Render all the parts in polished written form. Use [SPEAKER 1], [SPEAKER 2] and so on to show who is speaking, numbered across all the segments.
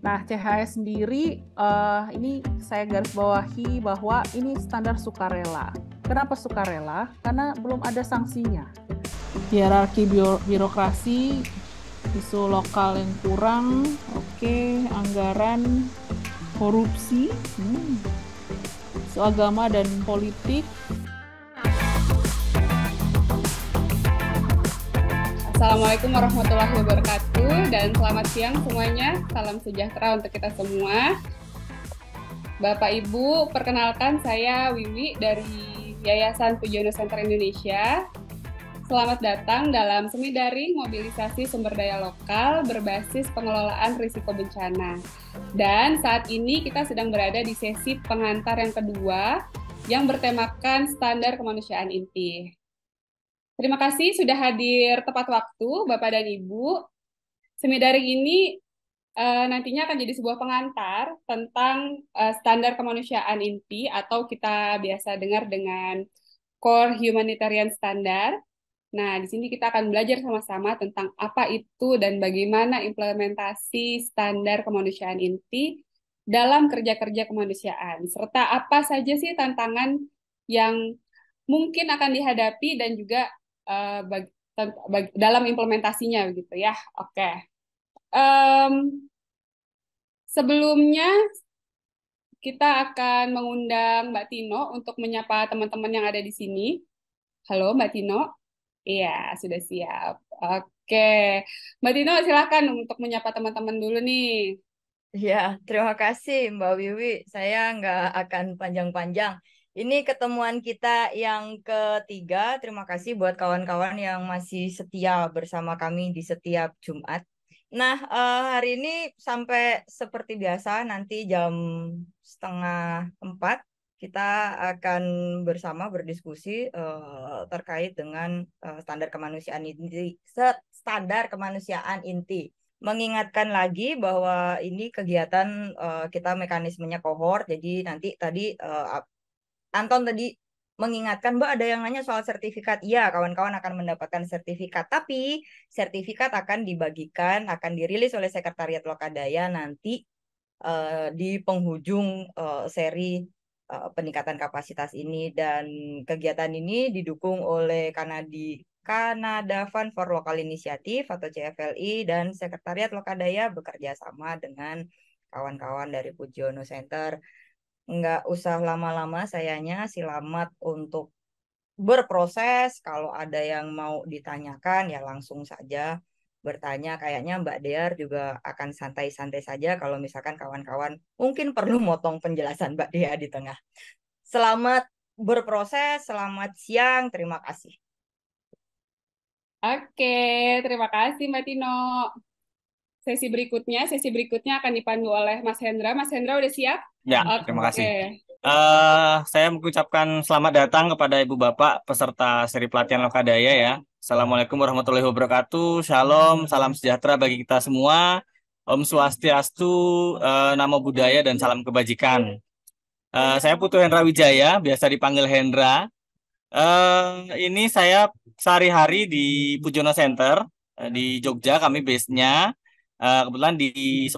[SPEAKER 1] Nah, CHS sendiri ini saya garis bawahi bahwa ini standar sukarela. Kenapa sukarela? Karena belum ada sanksinya. Hierarki birokrasi, isu lokal yang kurang, anggaran, korupsi, isu agama dan politik.
[SPEAKER 2] Assalamualaikum warahmatullahi wabarakatuh dan selamat siang semuanya. Salam sejahtera untuk kita semua. Bapak Ibu, perkenalkan saya Wiwi dari Yayasan Pujono Center Indonesia. Selamat datang dalam semi daring mobilisasi sumber daya lokal berbasis pengelolaan risiko bencana. Dan saat ini kita sedang berada di sesi pengantar yang kedua yang bertemakan standar kemanusiaan inti. Terima kasih sudah hadir tepat waktu, Bapak dan Ibu. Semi daring ini nantinya akan jadi sebuah pengantar tentang standar kemanusiaan inti atau kita biasa dengar dengan Core Humanitarian Standard. Nah, di sini kita akan belajar sama-sama tentang apa itu dan bagaimana implementasi standar kemanusiaan inti dalam kerja-kerja kemanusiaan, serta apa saja sih tantangan yang mungkin akan dihadapi dan juga dalam implementasinya begitu ya. Oke. Sebelumnya kita akan mengundang Mbak Tino untuk menyapa teman-teman yang ada di sini. Halo Mbak Tino. Iya, sudah siap. Oke. Mbak Tino silakan untuk menyapa teman-teman dulu nih.
[SPEAKER 3] Ya, terima kasih Mbak Wiwi. Saya nggak akan panjang-panjang. Ini ketemuan kita yang ketiga. Terima kasih buat kawan-kawan yang masih setia bersama kami di setiap Jumat. Nah, hari ini sampai seperti biasa, nanti jam 3:30 kita akan bersama berdiskusi terkait dengan standar kemanusiaan inti. Standar kemanusiaan inti. Mengingatkan lagi bahwa ini kegiatan kita mekanismenya kohort. Jadi nanti tadi Anton tadi mengingatkan, Mbak, ada yang nanya soal sertifikat. Iya, kawan-kawan akan mendapatkan sertifikat. Tapi sertifikat akan dibagikan, akan dirilis oleh Sekretariat Lokadaya nanti di penghujung seri peningkatan kapasitas ini. Dan kegiatan ini didukung oleh Canada Fund for Local Initiative atau CFLI, dan Sekretariat Lokadaya bekerja sama dengan kawan-kawan dari Pujono Center. Nggak usah lama-lama sayanya, selamat untuk berproses. Kalau ada yang mau ditanyakan ya langsung saja bertanya. Kayaknya Mbak Dear juga akan santai-santai saja kalau misalkan kawan-kawan mungkin perlu motong penjelasan Mbak Dea di tengah. Selamat berproses, selamat siang, terima kasih.
[SPEAKER 2] Oke, terima kasih Mbak Tino. Sesi berikutnya akan dipandu oleh Mas Hendra. Mas Hendra udah siap?
[SPEAKER 4] Ya, terima kasih. Saya mengucapkan selamat datang kepada Ibu Bapak peserta seri pelatihan Lokadaya ya. Assalamualaikum warahmatullahi wabarakatuh. Shalom, salam sejahtera bagi kita semua. Om Swastiastu, Namo Buddhaya dan salam kebajikan. Saya Putu Hendra Wijaya, biasa dipanggil Hendra. Ini saya sehari-hari di Pujono Center di Jogja, kami base-nya. Kebetulan di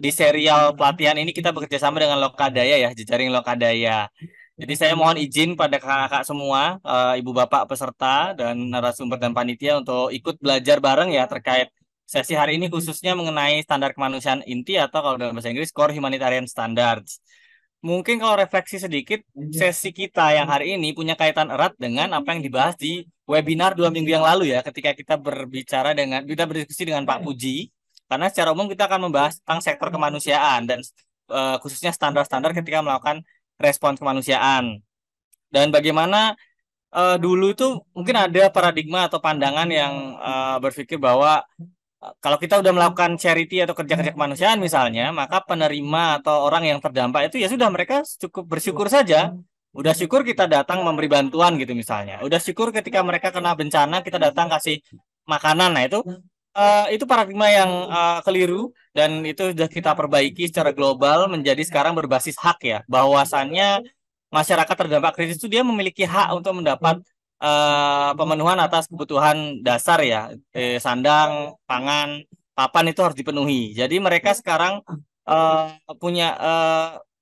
[SPEAKER 4] serial pelatihan ini kita bekerja sama dengan Lokadaya ya, jejaring Lokadaya. Jadi saya mohon izin pada kakak-kakak semua, ibu bapak peserta dan narasumber dan panitia untuk ikut belajar bareng ya terkait sesi hari ini khususnya mengenai standar kemanusiaan inti atau kalau dalam bahasa Inggris Core Humanitarian Standards. Mungkin kalau refleksi sedikit, sesi kita yang hari ini punya kaitan erat dengan apa yang dibahas di webinar 2 minggu yang lalu ya, ketika kita berdiskusi dengan Pak Puji. Karena secara umum kita akan membahas tentang sektor kemanusiaan dan khususnya standar-standar ketika melakukan respons kemanusiaan. Dan bagaimana dulu itu mungkin ada paradigma atau pandangan yang berpikir bahwa kalau kita udah melakukan charity atau kerja-kerja kemanusiaan misalnya, maka penerima atau orang yang terdampak itu ya sudah mereka cukup bersyukur saja. Udah syukur kita datang memberi bantuan gitu misalnya. Udah syukur ketika mereka kena bencana kita datang kasih makanan. Nah itu paradigma yang keliru dan itu sudah kita perbaiki secara global menjadi sekarang berbasis hak ya, bahwasannya masyarakat terdampak krisis itu dia memiliki hak untuk mendapat pemenuhan atas kebutuhan dasar ya, sandang, pangan, papan itu harus dipenuhi. Jadi mereka sekarang punya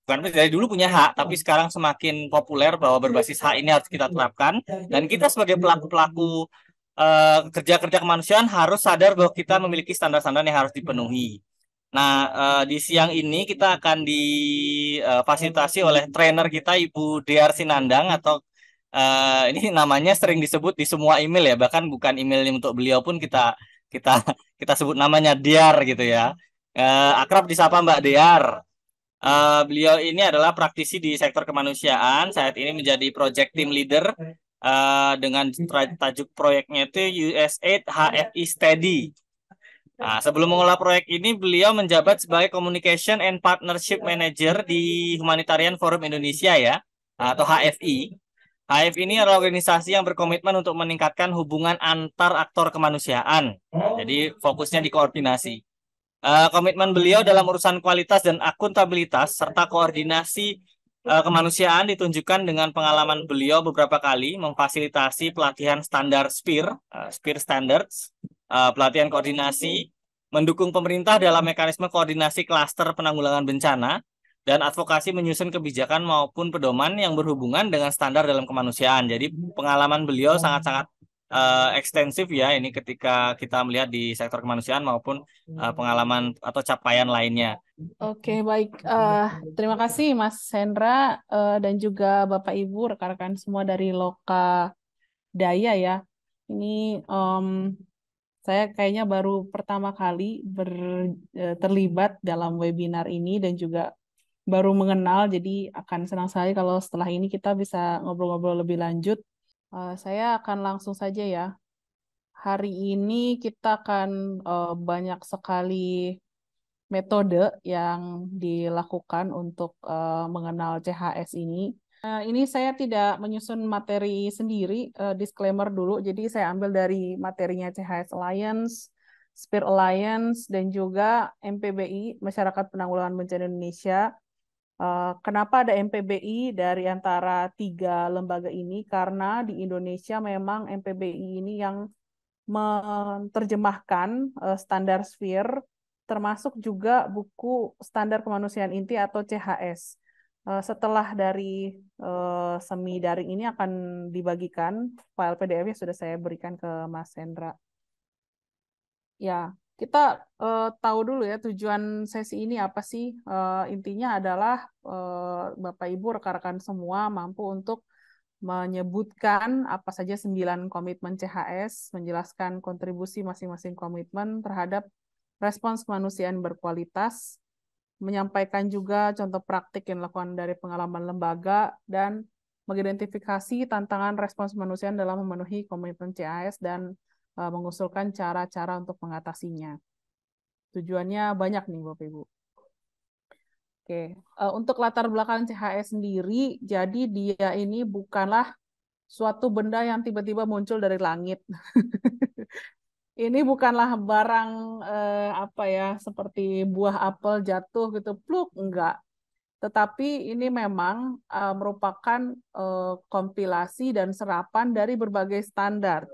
[SPEAKER 4] bukan dari dulu punya hak, tapi sekarang semakin populer bahwa berbasis hak ini harus kita terapkan, dan kita sebagai pelaku-pelaku kerja-kerja kemanusiaan harus sadar bahwa kita memiliki standar-standar yang harus dipenuhi. Nah, di siang ini kita akan difasilitasi oleh trainer kita Ibu Dear Sinandang, atau ini namanya sering disebut di semua email ya, bahkan bukan email untuk beliau pun kita kita sebut namanya Dear gitu ya. Akrab disapa Mbak Dear. Beliau ini adalah praktisi di sektor kemanusiaan. Saat ini menjadi project team leader dengan tajuk proyeknya itu USAID HFI Steady. Nah, sebelum mengelola proyek ini, beliau menjabat sebagai Communication and Partnership Manager di Humanitarian Forum Indonesia ya, atau HFI. HFI ini adalah organisasi yang berkomitmen untuk meningkatkan hubungan antar aktor kemanusiaan. Jadi fokusnya di koordinasi. Komitmen beliau dalam urusan kualitas dan akuntabilitas serta koordinasi kemanusiaan ditunjukkan dengan pengalaman beliau beberapa kali memfasilitasi pelatihan standar SPIR Standards, pelatihan koordinasi, mendukung pemerintah dalam mekanisme koordinasi klaster penanggulangan bencana, dan advokasi menyusun kebijakan maupun pedoman yang berhubungan dengan standar dalam kemanusiaan. Jadi pengalaman beliau sangat-sangat ekstensif ya ini ketika kita melihat di sektor kemanusiaan maupun pengalaman atau capaian lainnya.
[SPEAKER 1] Oke, baik. Terima kasih Mas Hendra dan juga Bapak Ibu, rekan-rekan semua dari Loka Daya ya. Ini saya kayaknya baru pertama kali terlibat dalam webinar ini dan juga baru mengenal, jadi akan senang sekali kalau setelah ini kita bisa ngobrol-ngobrol lebih lanjut. Saya akan langsung saja ya. Hari ini kita akan banyak sekali metode yang dilakukan untuk mengenal CHS ini. Ini saya tidak menyusun materi sendiri, disclaimer dulu. Jadi saya ambil dari materinya CHS Alliance, SPIR Alliance, dan juga MPBI, Masyarakat Penanggulangan Bencana Indonesia. Kenapa ada MPBI dari antara 3 lembaga ini? Karena di Indonesia memang MPBI ini yang menerjemahkan standar SPIR, termasuk juga buku Standar Kemanusiaan Inti atau CHS. Setelah dari semi daring ini akan dibagikan, file PDF-nya sudah saya berikan ke Mas Hendra. Ya, kita tahu dulu ya tujuan sesi ini apa sih? Intinya adalah Bapak Ibu rekan-rekan semua mampu untuk menyebutkan apa saja 9 komitmen CHS, menjelaskan kontribusi masing-masing komitmen terhadap respons kemanusiaan berkualitas, menyampaikan juga contoh praktik yang dilakukan dari pengalaman lembaga, dan mengidentifikasi tantangan respons kemanusiaan dalam memenuhi komitmen CHS dan mengusulkan cara-cara untuk mengatasinya. Tujuannya banyak nih Bapak Ibu. Oke, untuk latar belakang CHS sendiri, jadi dia ini bukanlah suatu benda yang tiba-tiba muncul dari langit. Ini bukanlah barang apa ya, seperti buah apel jatuh gitu, pluk, enggak. Tetapi ini memang merupakan kompilasi dan serapan dari berbagai standar.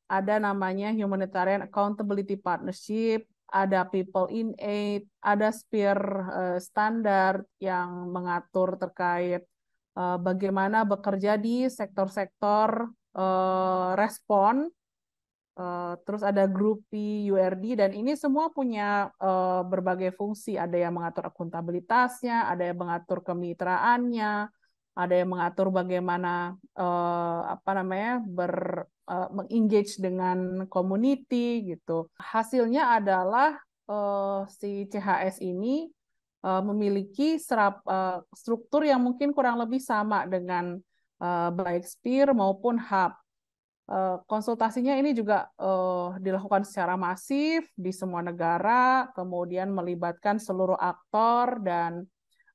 [SPEAKER 1] Ada namanya Humanitarian Accountability Partnership, ada People in Aid, ada SPIR standar yang mengatur terkait bagaimana bekerja di sektor-sektor respon, terus ada grup URD, dan ini semua punya berbagai fungsi. Ada yang mengatur akuntabilitasnya, ada yang mengatur kemitraannya, ada yang mengatur bagaimana apa namanya mengengage dengan community gitu. Hasilnya adalah si CHS ini memiliki struktur yang mungkin kurang lebih sama dengan baik SPIR maupun HUB. Konsultasinya ini juga dilakukan secara masif di semua negara, kemudian melibatkan seluruh aktor, dan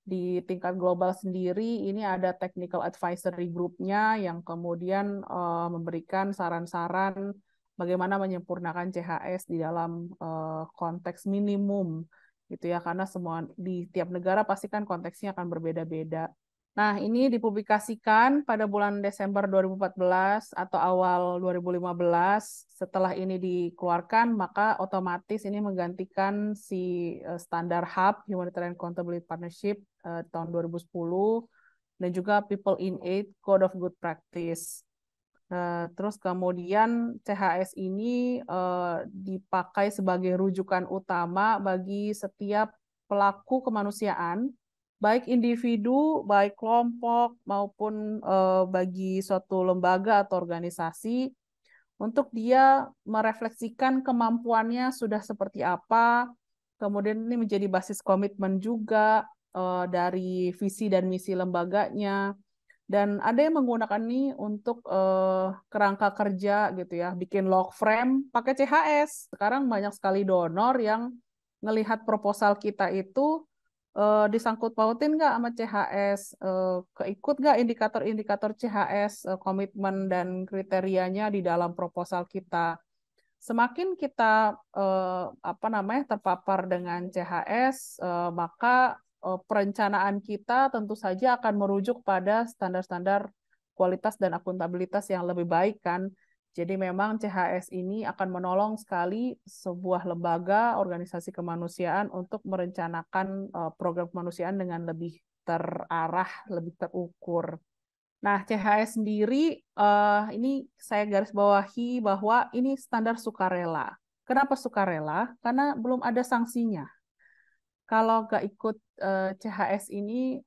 [SPEAKER 1] di tingkat global sendiri ini ada technical advisory group-nya yang kemudian memberikan saran-saran bagaimana menyempurnakan CHS di dalam konteks minimum gitu ya, karena semua di tiap negara pasti kan konteksnya akan berbeda-beda. Nah, ini dipublikasikan pada bulan Desember 2014 atau awal 2015. Setelah ini dikeluarkan, maka otomatis ini menggantikan si standar HAP, Humanitarian Accountability Partnership tahun 2010, dan juga People in Aid Code of Good Practice. Terus kemudian CHS ini dipakai sebagai rujukan utama bagi setiap pelaku kemanusiaan, baik individu, baik kelompok, maupun bagi suatu lembaga atau organisasi, untuk dia merefleksikan kemampuannya sudah seperti apa, kemudian ini menjadi basis komitmen juga dari visi dan misi lembaganya, dan ada yang menggunakan ini untuk kerangka kerja gitu ya, bikin log frame pakai CHS. Sekarang banyak sekali donor yang ngelihat proposal kita itu disangkut pautin nggak sama CHS, keikut nggak indikator-indikator CHS, komitmen dan kriterianya di dalam proposal kita. Semakin kita terpapar dengan CHS, maka perencanaan kita tentu saja akan merujuk pada standar-standar kualitas dan akuntabilitas yang lebih baik kan. Jadi memang CHS ini akan menolong sekali sebuah lembaga, organisasi kemanusiaan untuk merencanakan program kemanusiaan dengan lebih terarah, lebih terukur. Nah, CHS sendiri ini saya garis bawahi bahwa ini standar sukarela. Kenapa sukarela? Karena belum ada sanksinya. Kalau nggak ikut CHS ini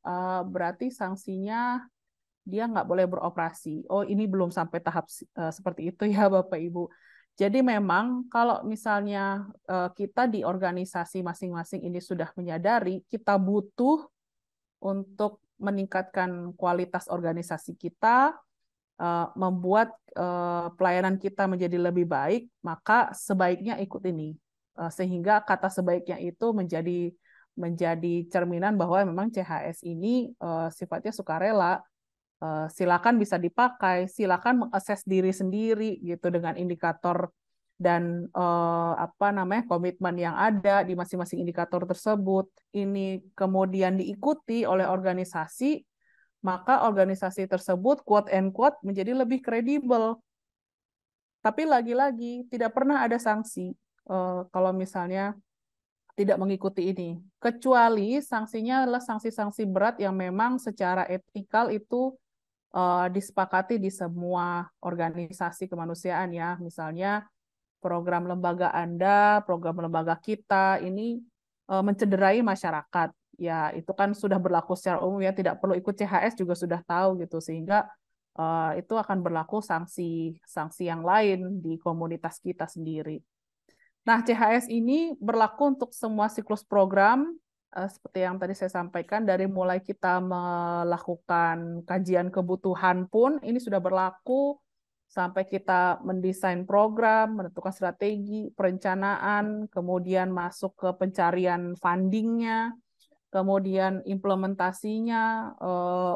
[SPEAKER 1] berarti sanksinya dia nggak boleh beroperasi. Oh, ini belum sampai tahap seperti itu ya Bapak Ibu. Jadi memang kalau misalnya kita di organisasi masing-masing ini sudah menyadari kita butuh untuk meningkatkan kualitas organisasi kita, membuat pelayanan kita menjadi lebih baik, maka sebaiknya ikut ini. Sehingga kata sebaiknya itu menjadi cerminan bahwa memang CHS ini sifatnya sukarela. Silakan bisa dipakai, silakan mengakses diri sendiri gitu dengan indikator dan komitmen yang ada di masing-masing indikator tersebut. Ini kemudian diikuti oleh organisasi, maka organisasi tersebut quote and quote menjadi lebih kredibel. Tapi lagi-lagi tidak pernah ada sanksi kalau misalnya tidak mengikuti ini. Kecuali sanksinya adalah sanksi-sanksi berat yang memang secara etikal itu disepakati di semua organisasi kemanusiaan ya. Misalnya program lembaga Anda, program lembaga kita ini mencederai masyarakat. Ya, itu kan sudah berlaku secara umum ya, tidak perlu ikut CHS juga sudah tahu gitu, sehingga itu akan berlaku sanksi yang lain di komunitas kita sendiri. Nah, CHS ini berlaku untuk semua siklus program, seperti yang tadi saya sampaikan, dari mulai kita melakukan kajian kebutuhan pun ini sudah berlaku, sampai kita mendesain program, menentukan strategi, perencanaan, kemudian masuk ke pencarian fundingnya, kemudian implementasinya,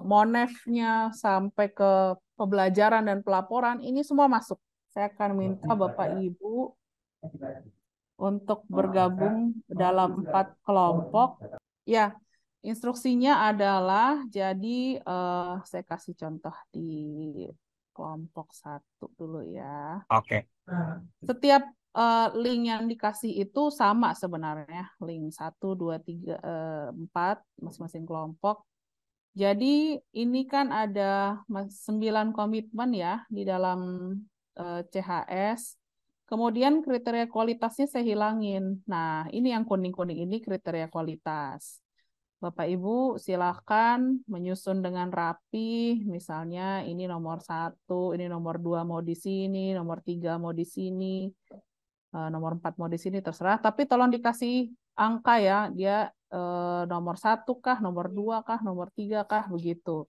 [SPEAKER 1] monef-nya, sampai ke pembelajaran dan pelaporan, ini semua masuk. Saya akan minta Bapak Ibu untuk bergabung dalam 4 kelompok. Ya, instruksinya adalah, jadi saya kasih contoh di kelompok 1 dulu ya.
[SPEAKER 4] Oke.
[SPEAKER 1] Setiap link yang dikasih itu sama sebenarnya, link 1, 2, 3, 4, masing-masing kelompok. Jadi ini kan ada 9 komitmen ya di dalam CHS. Kemudian kriteria kualitasnya saya hilangin. Nah, ini yang kuning-kuning ini kriteria kualitas. Bapak Ibu silakan menyusun dengan rapi, misalnya ini nomor 1, ini nomor 2 mau di sini, nomor 3 mau di sini, nomor 4 mau di sini, terserah. Tapi tolong dikasih angka ya, dia nomor 1 kah, nomor 2 kah, nomor 3 kah, begitu.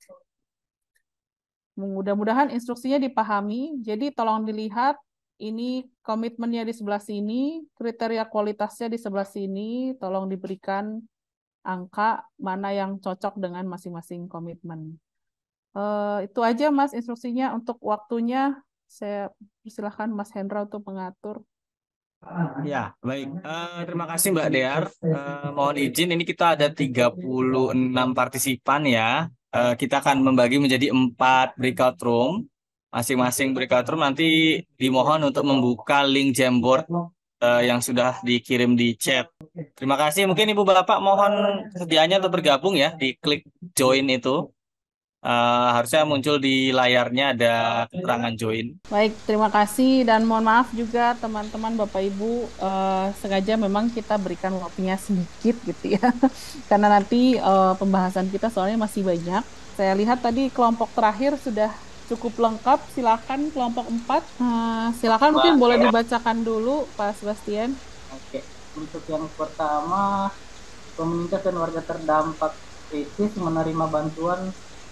[SPEAKER 1] Mudah-mudahan instruksinya dipahami, jadi tolong dilihat, ini komitmennya di sebelah sini, kriteria kualitasnya di sebelah sini, tolong diberikan angka mana yang cocok dengan masing-masing komitmen. Itu aja Mas instruksinya. Untuk waktunya, saya persilahkan Mas Hendra untuk mengatur.
[SPEAKER 4] Ya, baik. Terima kasih Mbak Dear. Mohon izin, ini kita ada 36 partisipan ya. kita akan membagi menjadi 4 breakout room. Masing-masing breakout room nanti dimohon untuk membuka link Jamboard yang sudah dikirim di chat. Terima kasih. Mungkin Ibu Bapak mohon kesediaannya untuk bergabung ya, diklik join itu. Harusnya muncul di layarnya ada keterangan join.
[SPEAKER 1] Baik, terima kasih dan mohon maaf juga teman-teman Bapak Ibu, sengaja memang kita berikan waktunya sedikit gitu ya, karena nanti pembahasan kita soalnya masih banyak. Saya lihat tadi kelompok terakhir sudah cukup lengkap, silakan kelompok 4. Silakan mungkin boleh dibacakan dulu Pak Sebastian.
[SPEAKER 5] Oke, untuk yang pertama, komunitas dan warga terdampak krisis menerima bantuan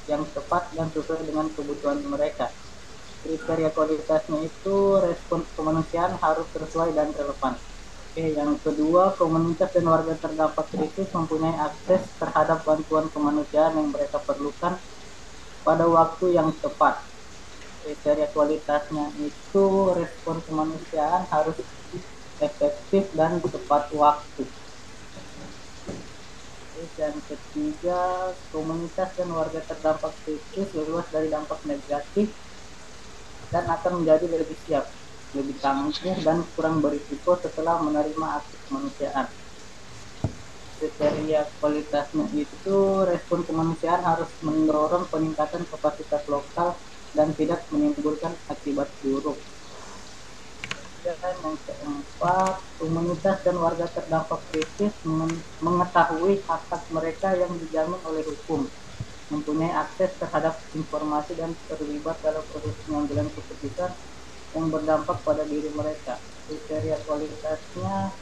[SPEAKER 5] yang tepat dan sesuai dengan kebutuhan mereka. Kriteria kualitasnya itu respon kemanusiaan harus sesuai dan relevan. Oke, yang kedua, komunitas dan warga terdampak krisis mempunyai akses terhadap bantuan kemanusiaan yang mereka perlukan pada waktu yang tepat. Kriteria kualitasnya itu respon kemanusiaan harus efektif dan tepat waktu. Dan ketiga, komunitas dan warga terdampak krisis bebas dari dampak negatif dan akan menjadi lebih siap, lebih tangguh dan kurang berisiko setelah menerima aksi kemanusiaan. Kriteria kualitasnya itu respon kemanusiaan harus mendorong peningkatan kapasitas lokal dan tidak menimbulkan akibat buruk. Dan yang keempat, komunitas dan warga terdampak krisis mengetahui hak-hak mereka yang dijamin oleh hukum, mempunyai akses terhadap informasi dan terlibat dalam proses pengambilan keputusan yang berdampak pada diri mereka. Kriteria kualitasnya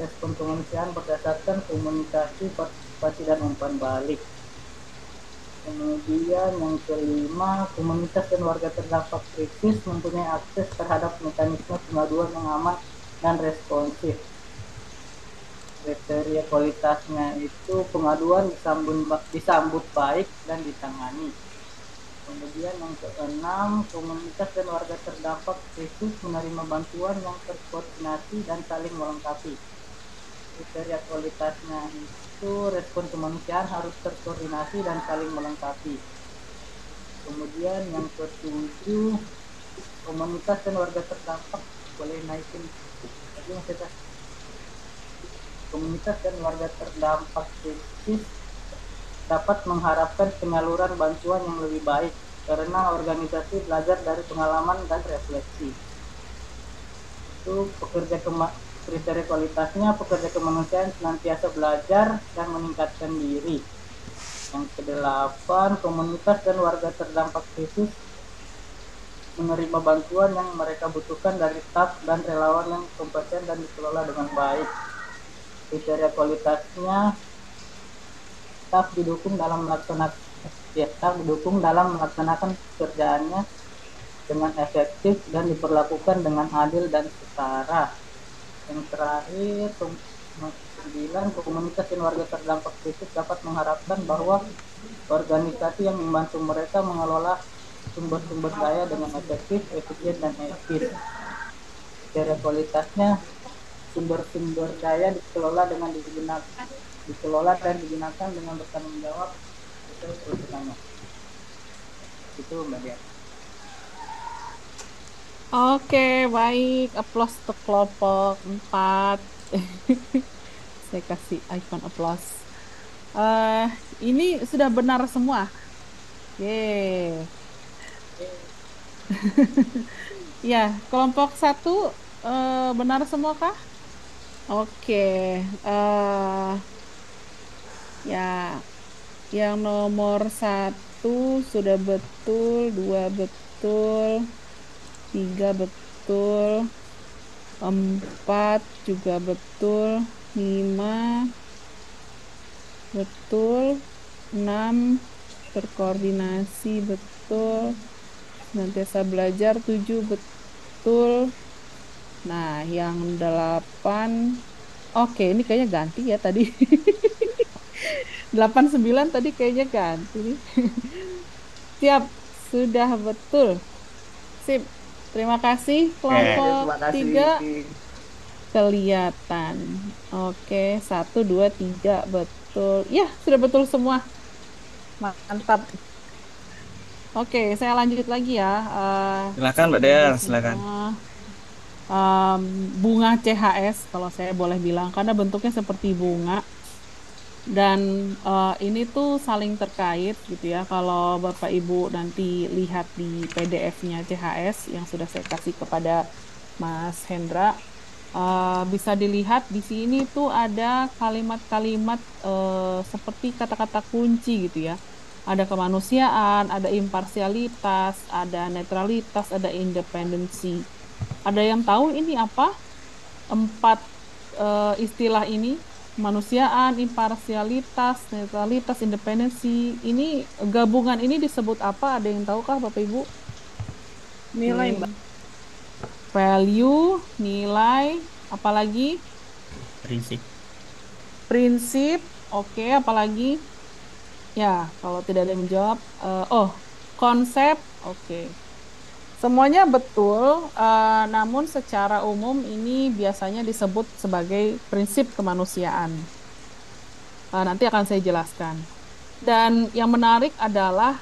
[SPEAKER 5] respon kemanusiaan berdasarkan komunikasi, partisipasi, dan umpan balik. Kemudian yang kelima, komunitas dan warga terdampak krisis mempunyai akses terhadap mekanisme pengaduan yang aman dan responsif. Kriteria kualitasnya itu pengaduan disambut baik dan ditangani. Kemudian yang keenam, komunitas dan warga terdampak krisis menerima bantuan yang terkoordinasi dan saling melengkapi. Kriteria kualitasnya itu respon kemanusiaan harus terkoordinasi dan saling melengkapi. Kemudian yang ketujuh, komunitas dan warga terdampak boleh naikin lagi Mas Eta. Komunitas dan warga terdampak krisis dapat mengharapkan penyaluran bantuan yang lebih baik karena organisasi belajar dari pengalaman dan refleksi. Itu kriteria kualitasnya pekerja kemanusiaan senantiasa belajar dan meningkatkan diri. Yang kedelapan, komunitas dan warga terdampak krisis menerima bantuan yang mereka butuhkan dari staf dan relawan yang kompeten dan dikelola dengan baik. Kriteria kualitasnya staf didukung dalam melaksanakan pekerjaannya dengan efektif dan diperlakukan dengan adil dan setara. Yang terakhir, 9, komunitas dan warga terdampak krisis dapat mengharapkan bahwa organisasi yang membantu mereka mengelola sumber-sumber daya dengan efektif, efisien, dan etis. Kriteria kualitasnya sumber-sumber daya dikelola dan digunakan dengan bertanggung jawab sesuai peruntukannya. Itu Mbak Dia.
[SPEAKER 1] Oke, baik. Aplaus untuk kelompok 4. Saya kasih icon aplaus. Ini sudah benar semua. Yeay. Ya, kelompok 1 benar semua kah? Oke. Ya, yang nomor 1 sudah betul, 2 betul, 3 betul, 4 juga betul, 5 betul, 6 terkoordinasi betul, senantiasa belajar 7 betul. Nah, yang 8, oke, ini kayaknya ganti ya tadi. 8, 9 tadi kayaknya ganti nih. Siap, sudah betul. Sip. Terima kasih kelompok 3 kelihatan. Oke, 1, 2, 3 betul. Ya, sudah betul semua. Mantap. Oke, saya lanjut lagi ya.
[SPEAKER 4] Silakan Mbak
[SPEAKER 1] Ibu
[SPEAKER 4] Dea, silakan.
[SPEAKER 1] semua. Bunga CHS, kalau saya boleh bilang, karena bentuknya seperti bunga. Dan ini tuh saling terkait gitu ya. Kalau Bapak Ibu nanti lihat di PDF-nya CHS yang sudah saya kasih kepada Mas Hendra, bisa dilihat di sini tuh ada kalimat-kalimat seperti kata-kata kunci gitu ya. Ada kemanusiaan, ada imparsialitas, ada netralitas, ada independensi. Ada yang tahu ini apa? Empat istilah ini, kemanusiaan, imparsialitas, netralitas, independensi. Ini gabungan ini disebut apa? Ada yang tahukah Bapak Ibu?
[SPEAKER 2] Nilai, Mbak.
[SPEAKER 1] Value, nilai, apalagi?
[SPEAKER 4] Prinsip.
[SPEAKER 1] Prinsip, oke, apalagi? Ya, kalau tidak ada yang menjawab, konsep, oke. Semuanya betul, namun secara umum ini biasanya disebut sebagai prinsip kemanusiaan. Nanti akan saya jelaskan. Dan yang menarik adalah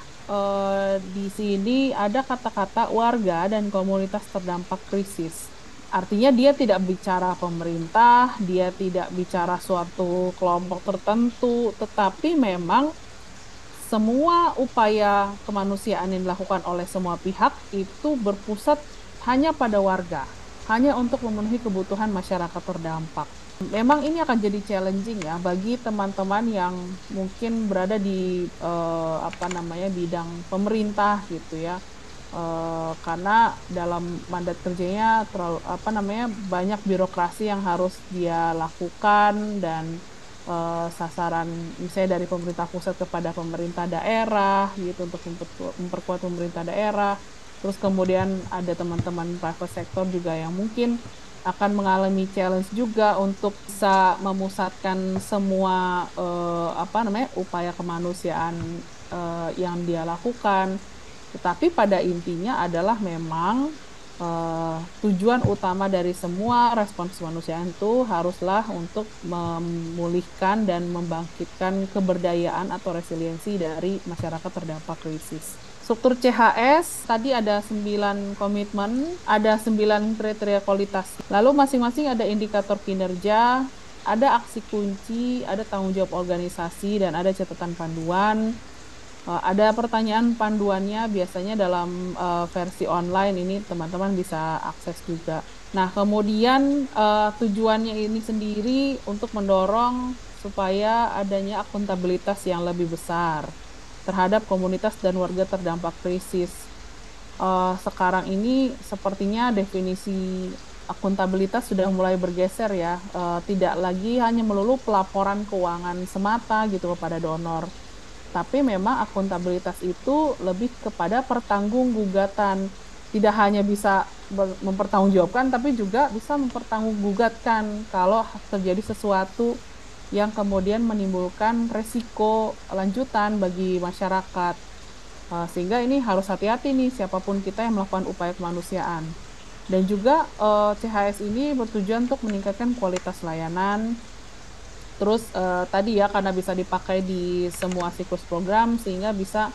[SPEAKER 1] di sini ada kata-kata warga dan komunitas terdampak krisis. Artinya dia tidak bicara pemerintah, dia tidak bicara suatu kelompok tertentu, tetapi memang semua upaya kemanusiaan yang dilakukan oleh semua pihak itu berpusat hanya pada warga, hanya untuk memenuhi kebutuhan masyarakat terdampak. Memang ini akan jadi challenging ya bagi teman-teman yang mungkin berada di bidang pemerintah gitu ya. Karena dalam mandat kerjanya banyak birokrasi yang harus dia lakukan dan sasaran misalnya dari pemerintah pusat kepada pemerintah daerah gitu untuk memperkuat pemerintah daerah. Terus kemudian ada teman-teman private sector juga yang mungkin akan mengalami challenge juga untuk bisa memusatkan semua upaya kemanusiaan yang dia lakukan. Tetapi pada intinya adalah memang tujuan utama dari semua respons kemanusiaan itu haruslah untuk memulihkan dan membangkitkan keberdayaan atau resiliensi dari masyarakat terdampak krisis. Struktur CHS tadi ada 9 komitmen, ada 9 kriteria kualitas. Lalu masing-masing ada indikator kinerja, ada aksi kunci, ada tanggung jawab organisasi, dan ada catatan panduan. Ada pertanyaan panduannya biasanya dalam versi online ini teman-teman bisa akses juga. Nah, kemudian tujuannya ini sendiri untuk mendorong supaya adanya akuntabilitas yang lebih besar terhadap komunitas dan warga terdampak krisis. Sekarang ini sepertinya definisi akuntabilitas sudah mulai bergeser ya, tidak lagi hanya melulu pelaporan keuangan semata gitu kepada donor. Tapi memang akuntabilitas itu lebih kepada pertanggunggugatan. Tidak hanya bisa mempertanggungjawabkan, tapi juga bisa mempertanggunggugatan kalau terjadi sesuatu yang kemudian menimbulkan resiko lanjutan bagi masyarakat. Sehingga ini harus hati-hati nih siapapun kita yang melakukan upaya kemanusiaan. Dan juga CHS ini bertujuan untuk meningkatkan kualitas layanan. Terus tadi ya karena bisa dipakai di semua siklus program sehingga bisa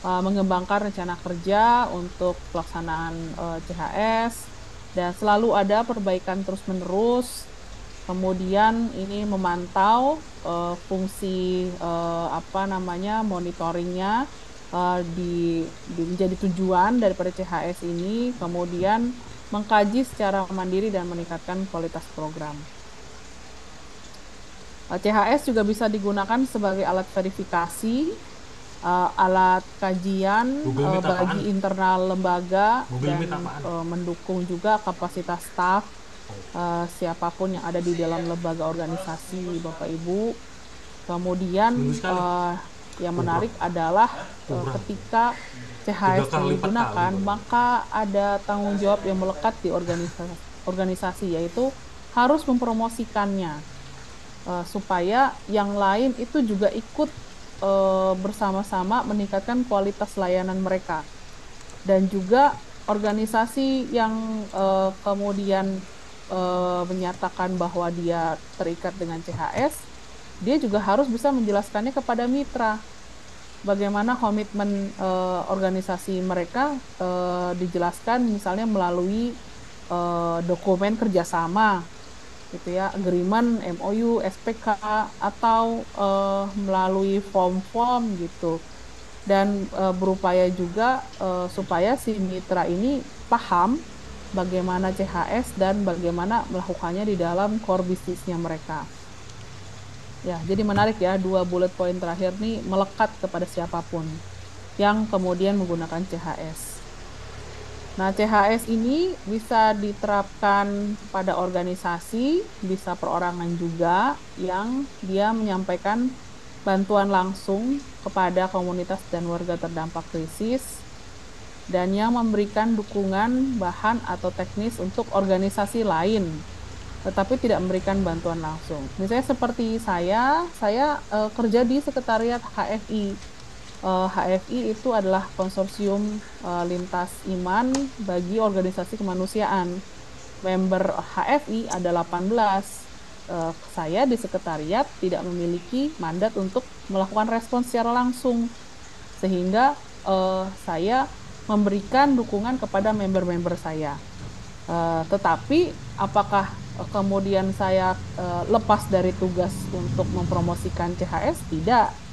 [SPEAKER 1] mengembangkan rencana kerja untuk pelaksanaan CHS dan selalu ada perbaikan terus-menerus. Kemudian ini memantau fungsi monitoringnya menjadi tujuan daripada CHS ini. Kemudian mengkaji secara mandiri dan meningkatkan kualitas program. CHS juga bisa digunakan sebagai alat verifikasi, alat kajian bagi internal lembaga dan mendukung juga kapasitas staf siapapun yang ada di dalam lembaga organisasi Bapak Ibu. Kemudian yang menarik adalah ketika CHS digunakan maka ada tanggung jawab yang melekat di organisasi yaitu harus mempromosikannya. Supaya yang lain itu juga ikut bersama-sama meningkatkan kualitas layanan mereka. Dan juga organisasi yang kemudian menyatakan bahwa dia terikat dengan CHS, dia juga harus bisa menjelaskannya kepada mitra. bagaimana komitmen organisasi mereka dijelaskan misalnya melalui dokumen kerjasama gitu ya, agreement, MOU, SPK, atau melalui form-form gitu. Dan berupaya juga supaya si mitra ini paham bagaimana CHS dan bagaimana melakukannya di dalam core bisnisnya mereka. Ya, jadi menarik ya, 2 bullet point terakhir nih melekat kepada siapapun yang kemudian menggunakan CHS. Nah, CHS ini bisa diterapkan pada organisasi, bisa perorangan juga, yang dia menyampaikan bantuan langsung kepada komunitas dan warga terdampak krisis, dan yang memberikan dukungan bahan atau teknis untuk organisasi lain, tetapi tidak memberikan bantuan langsung. Misalnya seperti saya kerja di Sekretariat HFI. HFI itu adalah konsorsium lintas iman bagi organisasi kemanusiaan. Member HFI ada 18. Saya di sekretariat tidak memiliki mandat untuk melakukan respons secara langsung, sehingga saya memberikan dukungan kepada member-member saya. Tetapi apakah kemudian saya lepas dari tugas untuk mempromosikan CHS? Tidak.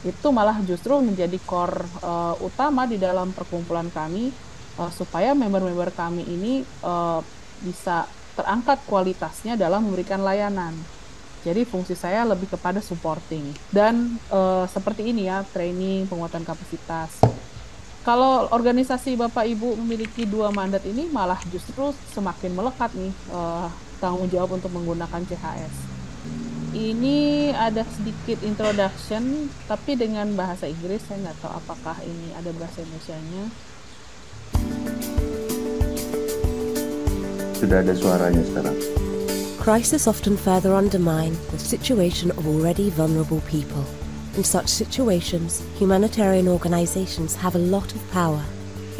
[SPEAKER 1] Itu malah justru menjadi core utama di dalam perkumpulan kami, supaya member-member kami ini bisa terangkat kualitasnya dalam memberikan layanan. Jadi fungsi saya lebih kepada supporting dan seperti ini ya, training, penguatan kapasitas. Kalau organisasi Bapak Ibu memiliki 2 mandat ini, malah justru semakin melekat nih tanggung jawab untuk menggunakan CHS. Ini ada sedikit introduction, tapi dengan bahasa Inggris. Saya nggak tahu apakah ini ada bahasa Indonesianya.
[SPEAKER 6] Sudah ada suaranya sekarang.
[SPEAKER 7] Crisis often further undermine the situation of already vulnerable people. In such situations, humanitarian organizations have a lot of power.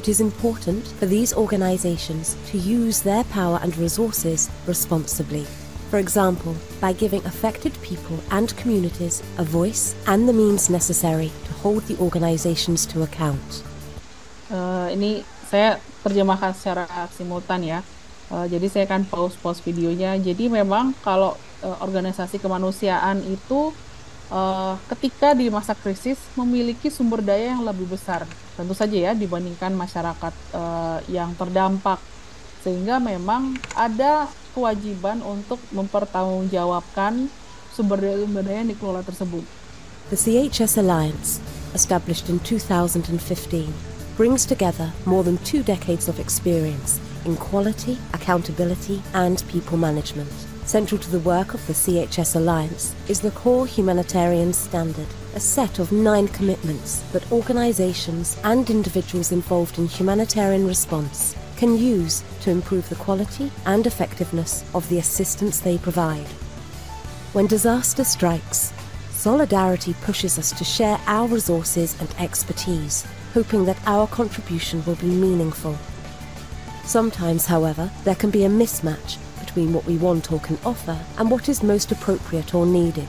[SPEAKER 7] It is important for these organizations to use their power and resources responsibly. For example, by giving affected people and communities a voice and the means necessary to hold the organizations to account.
[SPEAKER 1] Ini saya terjemahkan secara simultan ya. Jadi saya akan pause videonya. Jadi memang kalau organisasi kemanusiaan itu ketika di masa krisis memiliki sumber daya yang lebih besar, tentu saja ya, dibandingkan masyarakat yang terdampak, sehingga memang ada kewajiban untuk mempertanggungjawabkan sumber daya yang dikelola tersebut.
[SPEAKER 7] The CHS Alliance, established in 2015, brings together more than 2 decades of experience in quality, accountability, and people management. Central to the work of the CHS Alliance is the Core Humanitarian Standard, a set of 9 commitments that organizations and individuals involved in humanitarian response can use to improve the quality and effectiveness of the assistance they provide. When disaster strikes, solidarity pushes us to share our resources and expertise, hoping that our contribution will be meaningful. Sometimes, however, there can be a mismatch between what we want or can offer and what is most appropriate or needed.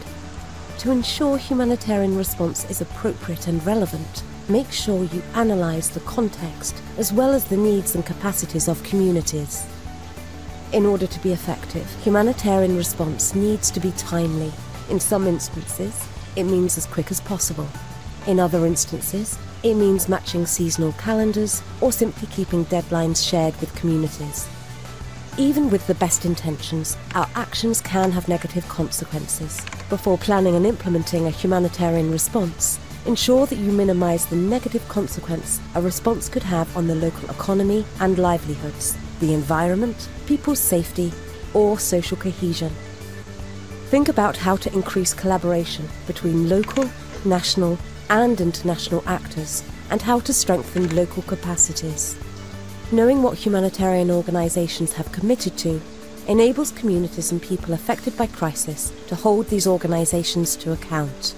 [SPEAKER 7] To ensure humanitarian response is appropriate and relevant, make sure you analyze the context as well as the needs and capacities of communities. In order to be effective, humanitarian response needs to be timely. In some instances, it means as quick as possible. In other instances, it means matching seasonal calendars or simply keeping deadlines shared with communities. Even with the best intentions, our actions can have negative consequences. Before planning and implementing a humanitarian response, ensure that you minimize the negative consequence a response could have on the local economy and livelihoods, the environment, people's safety, or social cohesion. Think about how to increase collaboration between local, national, and international actors, and how to strengthen local capacities. Knowing what humanitarian organizations have committed to enables communities and people affected by crisis to hold these organizations to account.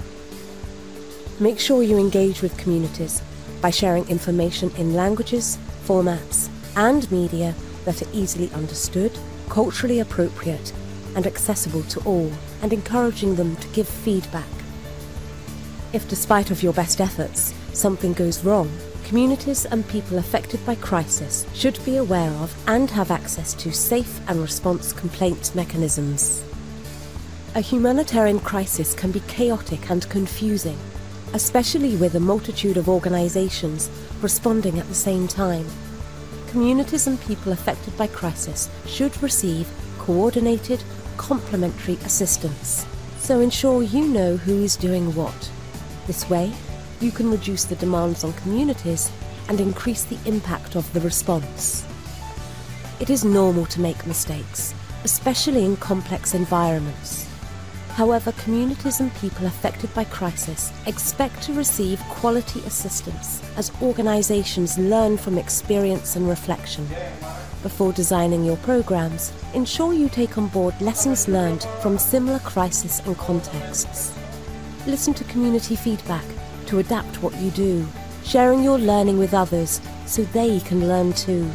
[SPEAKER 7] Make sure you engage with communities by sharing information in languages, formats, and media that are easily understood, culturally appropriate, and accessible to all, and encouraging them to give feedback. If despite of your best efforts, something goes wrong, communities and people affected by crisis should be aware of and have access to safe and response complaint mechanisms. A humanitarian crisis can be chaotic and confusing, especially with a multitude of organizations responding at the same time. Communities and people affected by crisis should receive coordinated, complementary assistance. So ensure you know who is doing what. This way, you can reduce the demands on communities and increase the impact of the response. It is normal to make mistakes, especially in complex environments. However, communities and people affected by crisis expect to receive quality assistance as organizations learn from experience and reflection. Before designing your programs, ensure you take on board lessons learned from similar crises and contexts. Listen to community feedback to adapt what you do, sharing your learning with others so they can learn too.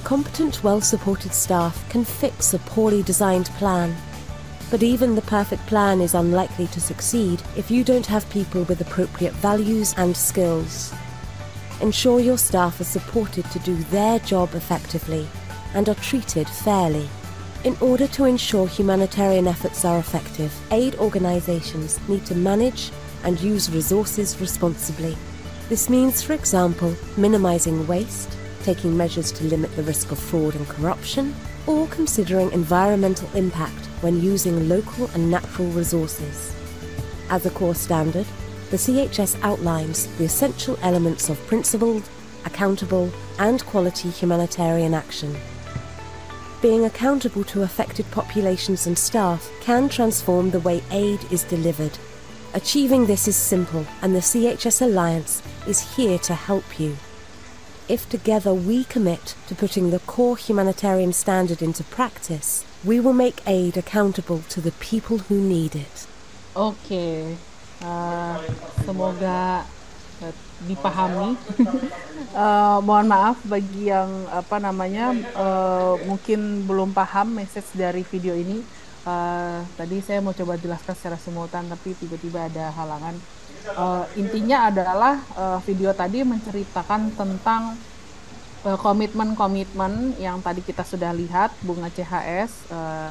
[SPEAKER 7] Competent, well-supported staff can fix a poorly designed plan. But even the perfect plan is unlikely to succeed if you don't have people with appropriate values and skills. Ensure your staff are supported to do their job effectively and are treated fairly. In order to ensure humanitarian efforts are effective, aid organizations need to manage and use resources responsibly. This means, for example, minimizing waste, taking measures to limit the risk of fraud and corruption, or considering environmental impact when using local and natural resources. As a core standard, the CHS outlines the essential elements of principled, accountable, and quality humanitarian action. Being accountable to affected populations and staff can transform the way aid is delivered. Achieving this is simple, and the CHS Alliance is here to help you. If together we commit to putting the core humanitarian standard into practice, we will make aid accountable to the people who need it.
[SPEAKER 1] Oke, semoga dipahami. Mohon maaf bagi yang mungkin belum paham message dari video ini. Tadi saya mau coba jelaskan secara simultan, tapi tiba-tiba ada halangan. Intinya adalah video tadi menceritakan tentang komitmen-komitmen yang tadi kita sudah lihat, bunga CHS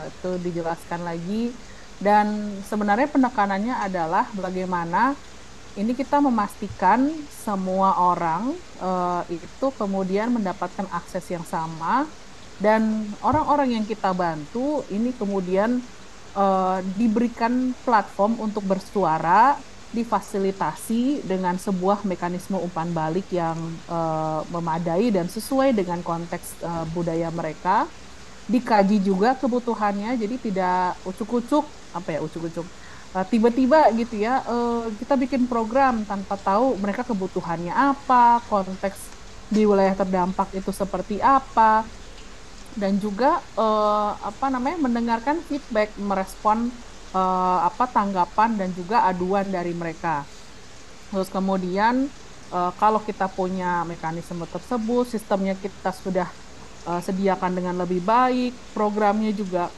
[SPEAKER 1] itu dijelaskan lagi, dan sebenarnya penekanannya adalah bagaimana ini kita memastikan semua orang itu kemudian mendapatkan akses yang sama, dan orang-orang yang kita bantu ini kemudian diberikan platform untuk bersuara, difasilitasi dengan sebuah mekanisme umpan balik yang memadai dan sesuai dengan konteks budaya mereka. Dikaji juga kebutuhannya, jadi tidak ucuk-ucuk, tiba-tiba gitu ya, kita bikin program tanpa tahu mereka kebutuhannya apa, konteks di wilayah terdampak itu seperti apa, dan juga mendengarkan feedback, merespon tanggapan dan juga aduan dari mereka. Terus kemudian kalau kita punya mekanisme tersebut, sistemnya kita sudah sediakan dengan lebih baik, programnya juga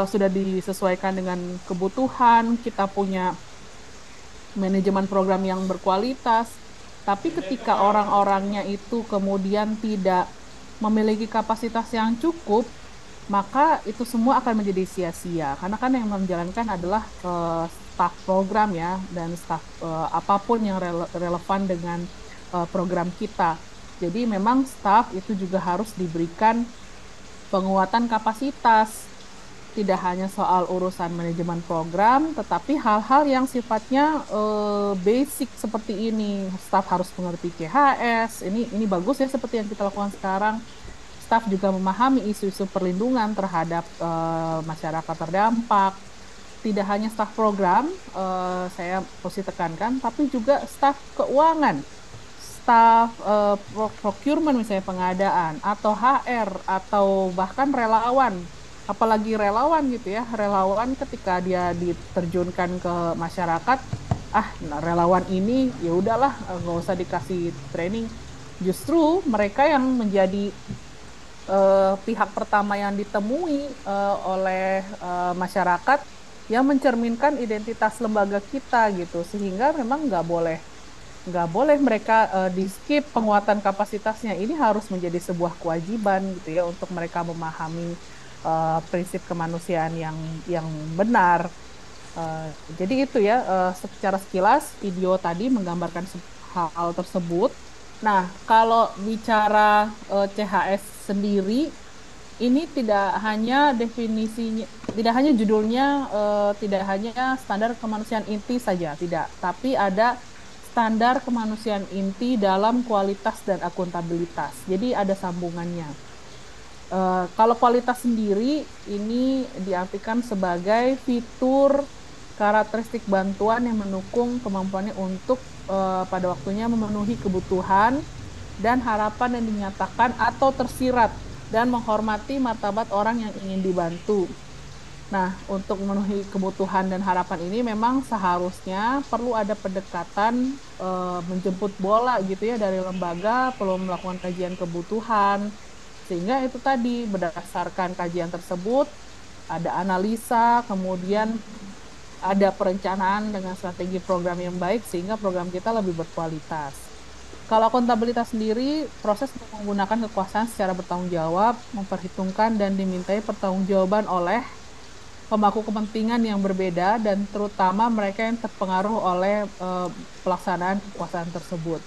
[SPEAKER 1] sudah disesuaikan dengan kebutuhan, kita punya manajemen program yang berkualitas. Tapi ketika orang-orangnya itu kemudian tidak memiliki kapasitas yang cukup, maka itu semua akan menjadi sia-sia. Karena kan yang menjalankan adalah staf program ya, dan staf apapun yang relevan dengan program kita. Jadi memang staf itu juga harus diberikan penguatan kapasitas. Tidak hanya soal urusan manajemen program, tetapi hal-hal yang sifatnya basic seperti ini. Staf harus mengerti CHS. Ini bagus ya seperti yang kita lakukan sekarang. Staf juga memahami isu-isu perlindungan terhadap masyarakat terdampak. Tidak hanya staf program, saya mesti tekankan, tapi juga staf keuangan, staf procurement misalnya pengadaan, atau HR, atau bahkan relawan. Apalagi relawan gitu ya, relawan ketika dia diterjunkan ke masyarakat, relawan ini ya udahlah nggak usah dikasih training. Justru mereka yang menjadi pihak pertama yang ditemui oleh masyarakat yang mencerminkan identitas lembaga kita gitu, sehingga memang nggak boleh mereka di skip penguatan kapasitasnya. Ini harus menjadi sebuah kewajiban gitu ya untuk mereka memahami prinsip kemanusiaan yang benar. Jadi itu ya, secara sekilas video tadi menggambarkan hal tersebut. Nah, kalau bicara CHS sendiri, ini tidak hanya definisinya, tidak hanya judulnya, tidak hanya standar kemanusiaan inti saja, tidak. Tapi ada standar kemanusiaan inti dalam kualitas dan akuntabilitas. Jadi ada sambungannya. Kalau kualitas sendiri, ini diartikan sebagai fitur karakteristik bantuan yang mendukung kemampuannya untuk pada waktunya memenuhi kebutuhan dan harapan yang dinyatakan atau tersirat dan menghormati martabat orang yang ingin dibantu. Nah, untuk memenuhi kebutuhan dan harapan ini memang seharusnya perlu ada pendekatan menjemput bola gitu ya dari lembaga, perlu melakukan kajian kebutuhan, sehingga itu tadi berdasarkan kajian tersebut ada analisa, kemudian ada perencanaan dengan strategi program yang baik sehingga program kita lebih berkualitas. Kalau akuntabilitas sendiri, proses menggunakan kekuasaan secara bertanggung jawab, memperhitungkan dan dimintai pertanggungjawaban oleh pemangku kepentingan yang berbeda dan terutama mereka yang terpengaruh oleh pelaksanaan kekuasaan tersebut.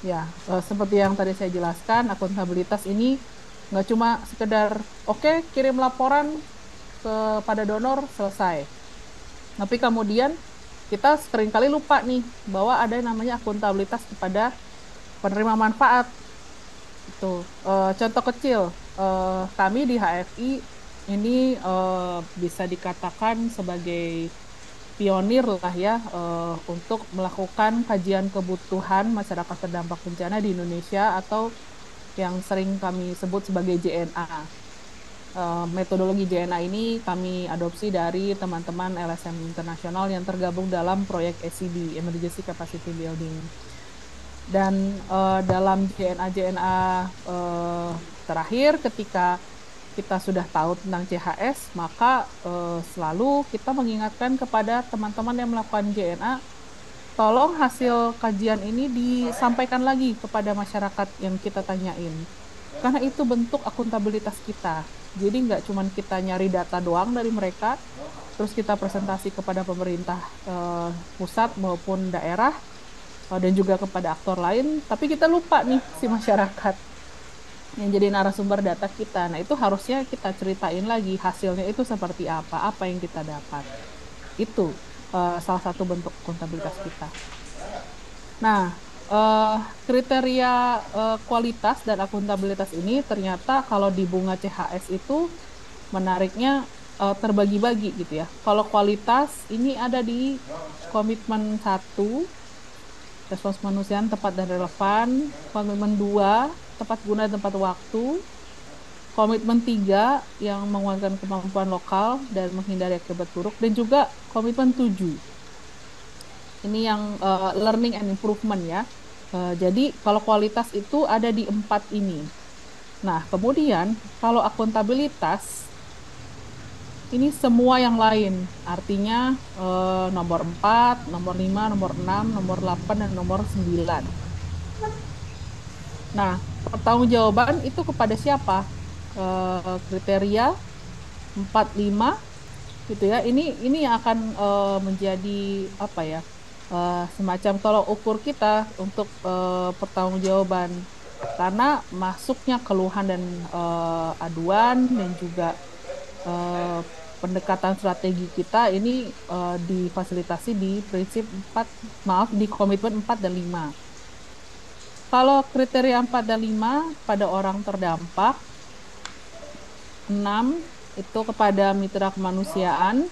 [SPEAKER 1] Ya, seperti yang tadi saya jelaskan, akuntabilitas ini nggak cuma sekedar oke, kirim laporan kepada donor selesai. Tapi kemudian kita seringkali lupa nih bahwa ada yang namanya akuntabilitas kepada penerima manfaat. Itu contoh kecil, kami di HFI ini bisa dikatakan sebagai pionir lah ya untuk melakukan kajian kebutuhan masyarakat terdampak bencana di Indonesia atau yang sering kami sebut sebagai JNA. Metodologi JNA ini kami adopsi dari teman-teman LSM internasional yang tergabung dalam proyek ECB, Emergency Capacity Building. Dan dalam JNA terakhir ketika kita sudah tahu tentang CHS, maka selalu kita mengingatkan kepada teman-teman yang melakukan JNA, tolong hasil kajian ini disampaikan lagi kepada masyarakat yang kita tanyain. Karena itu bentuk akuntabilitas kita. Jadi nggak cuma kita nyari data doang dari mereka, terus kita presentasi kepada pemerintah pusat maupun daerah, dan juga kepada aktor lain, tapi kita lupa nih si masyarakat yang jadi narasumber data kita. Nah, itu harusnya kita ceritain lagi hasilnya itu seperti apa yang kita dapat. Itu salah satu bentuk akuntabilitas kita. Nah, kriteria kualitas dan akuntabilitas ini ternyata kalau di bunga CHS itu menariknya terbagi-bagi gitu ya. Kalau kualitas ini ada di komitmen 1, respons kemanusiaan tepat dan relevan, komitmen 2, tepat guna dan tepat waktu, komitmen 3 yang menguatkan kemampuan lokal dan menghindari akibat buruk, dan juga komitmen 7. Ini yang learning and improvement ya. Jadi kalau kualitas itu ada di 4 ini. Nah, kemudian kalau akuntabilitas ini semua yang lain. Artinya nomor 4, nomor 5, nomor 6, nomor 8, dan nomor 9. Nah, pertanggungjawaban itu kepada siapa? Kriteria 4, 5 gitu ya. Ini yang akan menjadi apa ya? Semacam tolok ukur kita untuk pertanggungjawaban, karena masuknya keluhan dan aduan dan juga pendekatan strategi kita ini difasilitasi di prinsip 4, di komitmen 4 dan 5. Kalau kriteria 4 dan 5 pada orang terdampak, 6 itu kepada mitra kemanusiaan,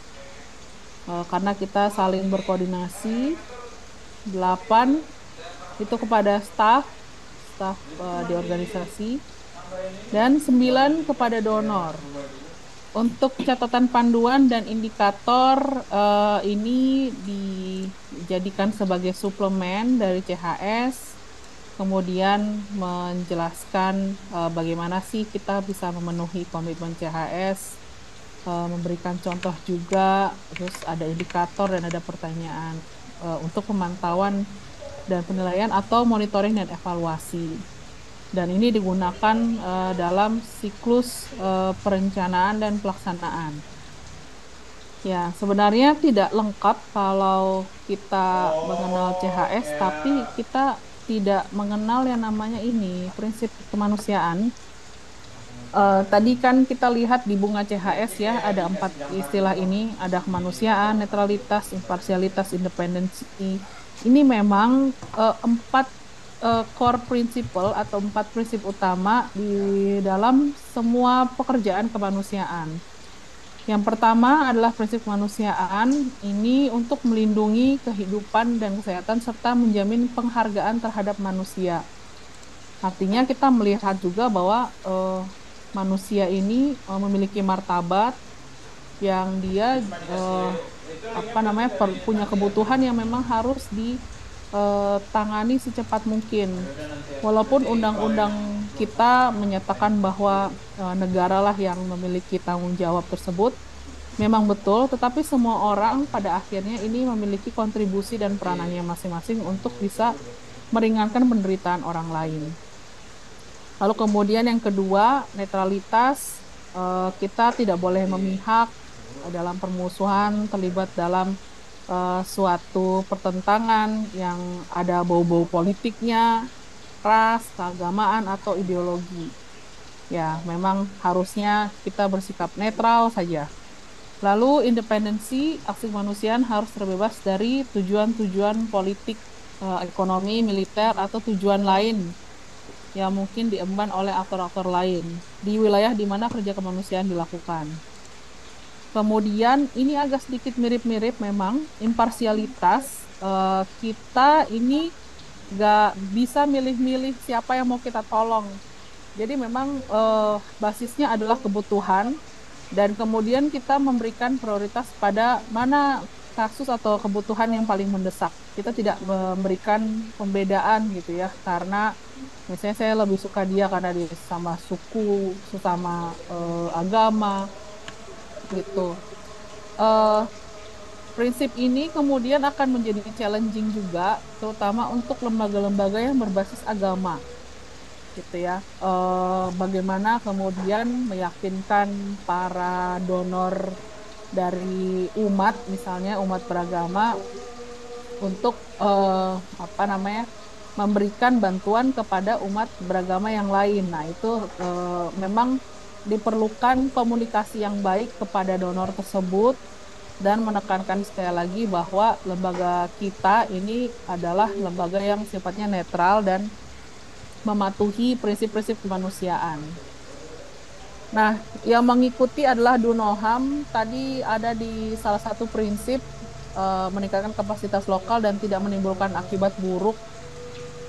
[SPEAKER 1] karena kita saling berkoordinasi. 8 itu kepada staf di organisasi, dan 9 kepada donor. Untuk catatan panduan dan indikator ini dijadikan sebagai suplemen dari CHS, kemudian menjelaskan bagaimana sih kita bisa memenuhi komitmen CHS memberikan contoh juga, terus ada indikator dan ada pertanyaan untuk pemantauan dan penilaian atau monitoring dan evaluasi. Dan ini digunakan dalam siklus perencanaan dan pelaksanaan. Ya, sebenarnya tidak lengkap kalau kita mengenal CHS, tapi kita tidak mengenal yang namanya ini, prinsip kemanusiaan. Tadi kan kita lihat di bunga CHS ya, ada 4 istilah ini, ada kemanusiaan, netralitas, imparsialitas, independensi. Ini memang 4 core principle atau 4 prinsip utama di dalam semua pekerjaan kemanusiaan. Yang pertama adalah prinsip kemanusiaan, ini untuk melindungi kehidupan dan kesehatan serta menjamin penghargaan terhadap manusia. Artinya kita melihat juga bahwa manusia ini memiliki martabat yang dia punya kebutuhan yang memang harus ditangani secepat mungkin. Walaupun undang-undang kita menyatakan bahwa negara lah yang memiliki tanggung jawab tersebut, memang betul, tetapi semua orang pada akhirnya ini memiliki kontribusi dan peranannya masing-masing untuk bisa meringankan penderitaan orang lain. Lalu kemudian yang kedua, netralitas. Kita tidak boleh memihak dalam permusuhan, terlibat dalam suatu pertentangan yang ada bau-bau politiknya, ras, keagamaan, atau ideologi. Ya, memang harusnya kita bersikap netral saja. Lalu independensi, aksi kemanusiaan harus terbebas dari tujuan-tujuan politik, ekonomi, militer, atau tujuan lain yang mungkin diemban oleh aktor-aktor lain di wilayah di mana kerja kemanusiaan dilakukan. Kemudian ini agak sedikit mirip-mirip memang, imparsialitas. Kita ini nggak bisa milih-milih siapa yang mau kita tolong. Jadi memang basisnya adalah kebutuhan, dan kemudian kita memberikan prioritas pada mana kasus atau kebutuhan yang paling mendesak. Kita tidak memberikan pembedaan gitu ya, karena misalnya saya lebih suka dia karena dia sama suku, sesama agama gitu. Prinsip ini kemudian akan menjadi challenging juga, terutama untuk lembaga-lembaga yang berbasis agama gitu ya. Bagaimana kemudian meyakinkan para donor dari umat, misalnya umat beragama, untuk memberikan bantuan kepada umat beragama yang lain. Nah, itu memang diperlukan komunikasi yang baik kepada donor tersebut, dan menekankan sekali lagi bahwa lembaga kita ini adalah lembaga yang sifatnya netral dan mematuhi prinsip-prinsip kemanusiaan. Nah, yang mengikuti adalah DUNOHAM. Tadi ada di salah satu prinsip meningkatkan kapasitas lokal dan tidak menimbulkan akibat buruk.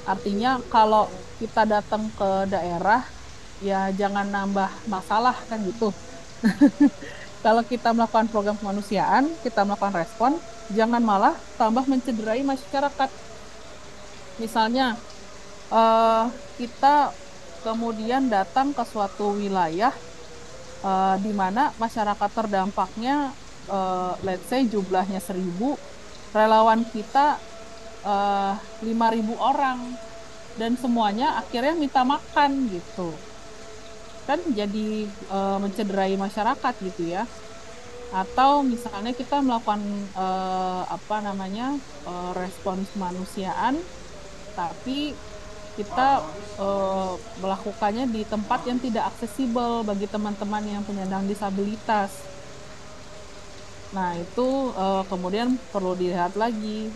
[SPEAKER 1] Artinya kalau kita datang ke daerah, ya jangan nambah masalah kan gitu. Kalau kita melakukan program kemanusiaan, kita melakukan respon, jangan malah tambah mencederai masyarakat. Misalnya, kita kemudian datang ke suatu wilayah di mana masyarakat terdampaknya, let's say jumlahnya 1.000, relawan kita 5.000 orang, dan semuanya akhirnya minta makan gitu. Kan jadi mencederai masyarakat gitu ya. Atau misalnya kita melakukan respons kemanusiaan, tapi kita melakukannya di tempat yang tidak aksesibel bagi teman-teman yang penyandang disabilitas. Nah, itu kemudian perlu dilihat lagi,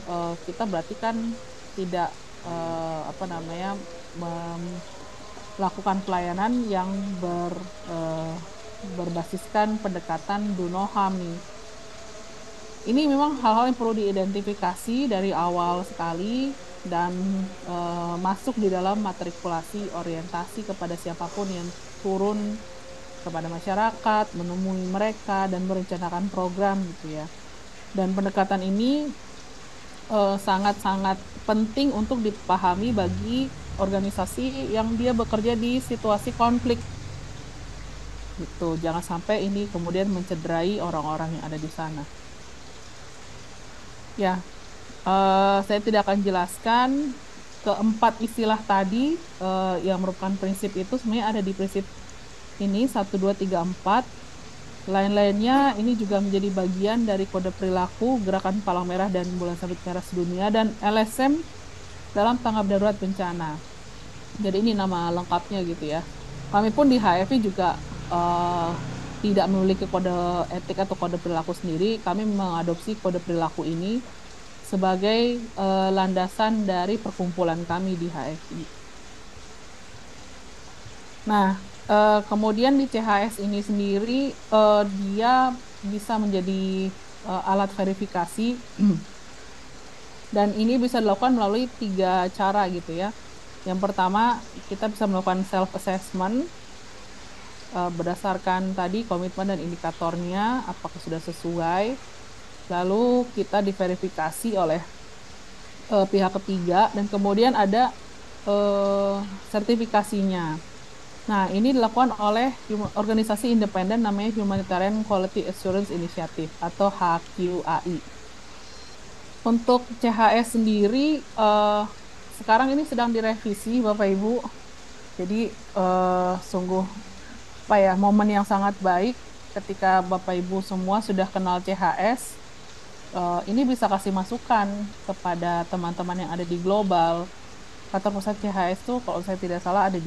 [SPEAKER 1] kita berarti kan tidak melakukan pelayanan yang berbasiskan pendekatan DUNOHAM nih. Ini memang hal-hal yang perlu diidentifikasi dari awal sekali, dan masuk di dalam matrikulasi orientasi kepada siapapun yang turun kepada masyarakat, menemui mereka dan merencanakan program gitu ya. Dan pendekatan ini sangat-sangat penting untuk dipahami bagi organisasi yang dia bekerja di situasi konflik. gitu. Jangan sampai ini kemudian mencederai orang-orang yang ada di sana. Ya, saya tidak akan jelaskan keempat istilah tadi yang merupakan prinsip itu sebenarnya ada di prinsip ini 1, 2, 3, 4. Lain-lainnya ini juga menjadi bagian dari kode perilaku Gerakan Palang Merah dan Bulan Sabit Merah Sedunia dan LSM dalam tanggap darurat bencana. Jadi ini nama lengkapnya gitu ya. Kami pun di HFI juga tidak memiliki kode etik atau kode perilaku sendiri. Kami mengadopsi kode perilaku ini sebagai landasan dari perkumpulan kami di HFI. Nah, kemudian di CHS ini sendiri dia bisa menjadi alat verifikasi dan ini bisa dilakukan melalui 3 cara gitu ya. Yang pertama, kita bisa melakukan self-assessment berdasarkan tadi komitmen dan indikatornya apakah sudah sesuai. Lalu kita diverifikasi oleh pihak ketiga dan kemudian ada sertifikasinya. Nah, ini dilakukan oleh organisasi independen namanya Humanitarian Quality Assurance Initiative atau HQAI. Untuk CHS sendiri, sekarang ini sedang direvisi Bapak Ibu. Jadi sungguh momen yang sangat baik ketika Bapak Ibu semua sudah kenal CHS. Ini bisa kasih masukan kepada teman-teman yang ada di global. Kantor pusat CHS itu kalau saya tidak salah ada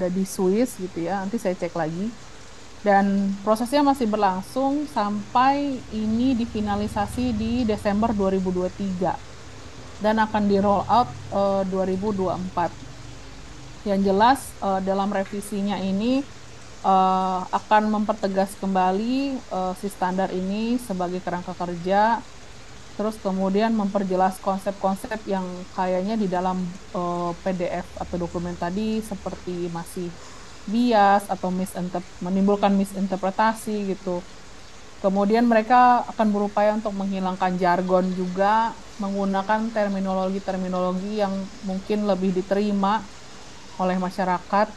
[SPEAKER 1] di Swiss gitu ya, nanti saya cek lagi. Dan prosesnya masih berlangsung sampai ini difinalisasi di Desember 2023 dan akan di roll out 2024. Yang jelas dalam revisinya ini akan mempertegas kembali si standar ini sebagai kerangka kerja. Terus kemudian memperjelas konsep-konsep yang kayaknya di dalam PDF atau dokumen tadi seperti masih bias atau menimbulkan misinterpretasi gitu. Kemudian mereka akan berupaya untuk menghilangkan jargon juga, menggunakan terminologi-terminologi yang mungkin lebih diterima oleh masyarakat,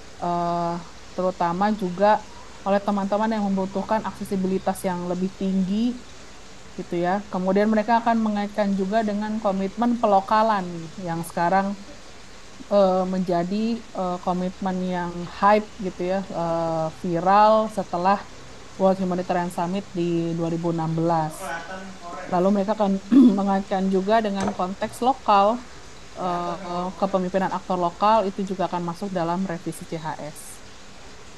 [SPEAKER 1] terutama juga oleh teman-teman yang membutuhkan aksesibilitas yang lebih tinggi gitu ya. Kemudian mereka akan mengaitkan juga dengan komitmen pelokalan yang sekarang menjadi komitmen yang hype gitu ya, viral setelah World Humanitarian Summit di 2016. Lalu mereka akan mengaitkan juga dengan konteks lokal, kepemimpinan aktor lokal itu juga akan masuk dalam revisi CHS.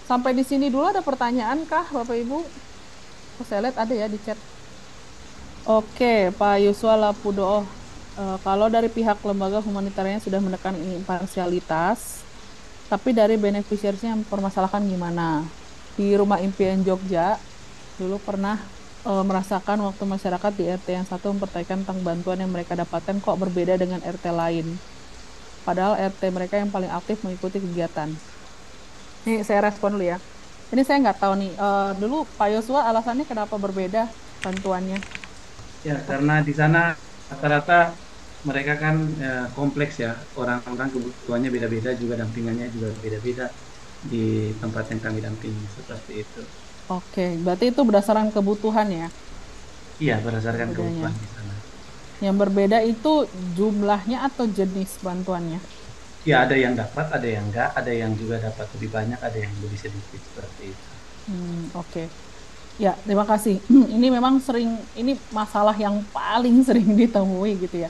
[SPEAKER 1] Sampai di sini dulu ada pertanyaan kah Bapak Ibu? Saya lihat ada ya di chat. Oke, Pak Yuswa Lapudo, kalau dari pihak lembaga humanitarian sudah menekan imparsialitas, tapi dari beneficiaries-nya mempermasalahkan gimana? Di Rumah Impian Jogja, dulu pernah merasakan waktu masyarakat di RT yang satu mempertanyakan tentang bantuan yang mereka dapatkan kok berbeda dengan RT lain. Padahal RT mereka yang paling aktif mengikuti kegiatan. Nih saya respon dulu ya. Ini saya nggak tahu nih, dulu Pak Yosua alasannya kenapa berbeda bantuannya?
[SPEAKER 6] Ya, karena di sana rata-rata mereka kan kompleks ya, orang-orang kebutuhannya beda-beda, juga dampingannya juga beda-beda di tempat yang kami dampingi, seperti itu.
[SPEAKER 1] Oke, berarti itu berdasarkan kebutuhan ya?
[SPEAKER 6] Iya, berdasarkan kebutuhan di sana.
[SPEAKER 1] Yang berbeda itu jumlahnya atau jenis bantuannya?
[SPEAKER 6] Ya, ada yang dapat, ada yang enggak, ada yang juga dapat lebih banyak, ada yang lebih sedikit, seperti itu.
[SPEAKER 1] Oke. Ya, terima kasih. Ini memang ini masalah yang paling sering ditemui gitu ya.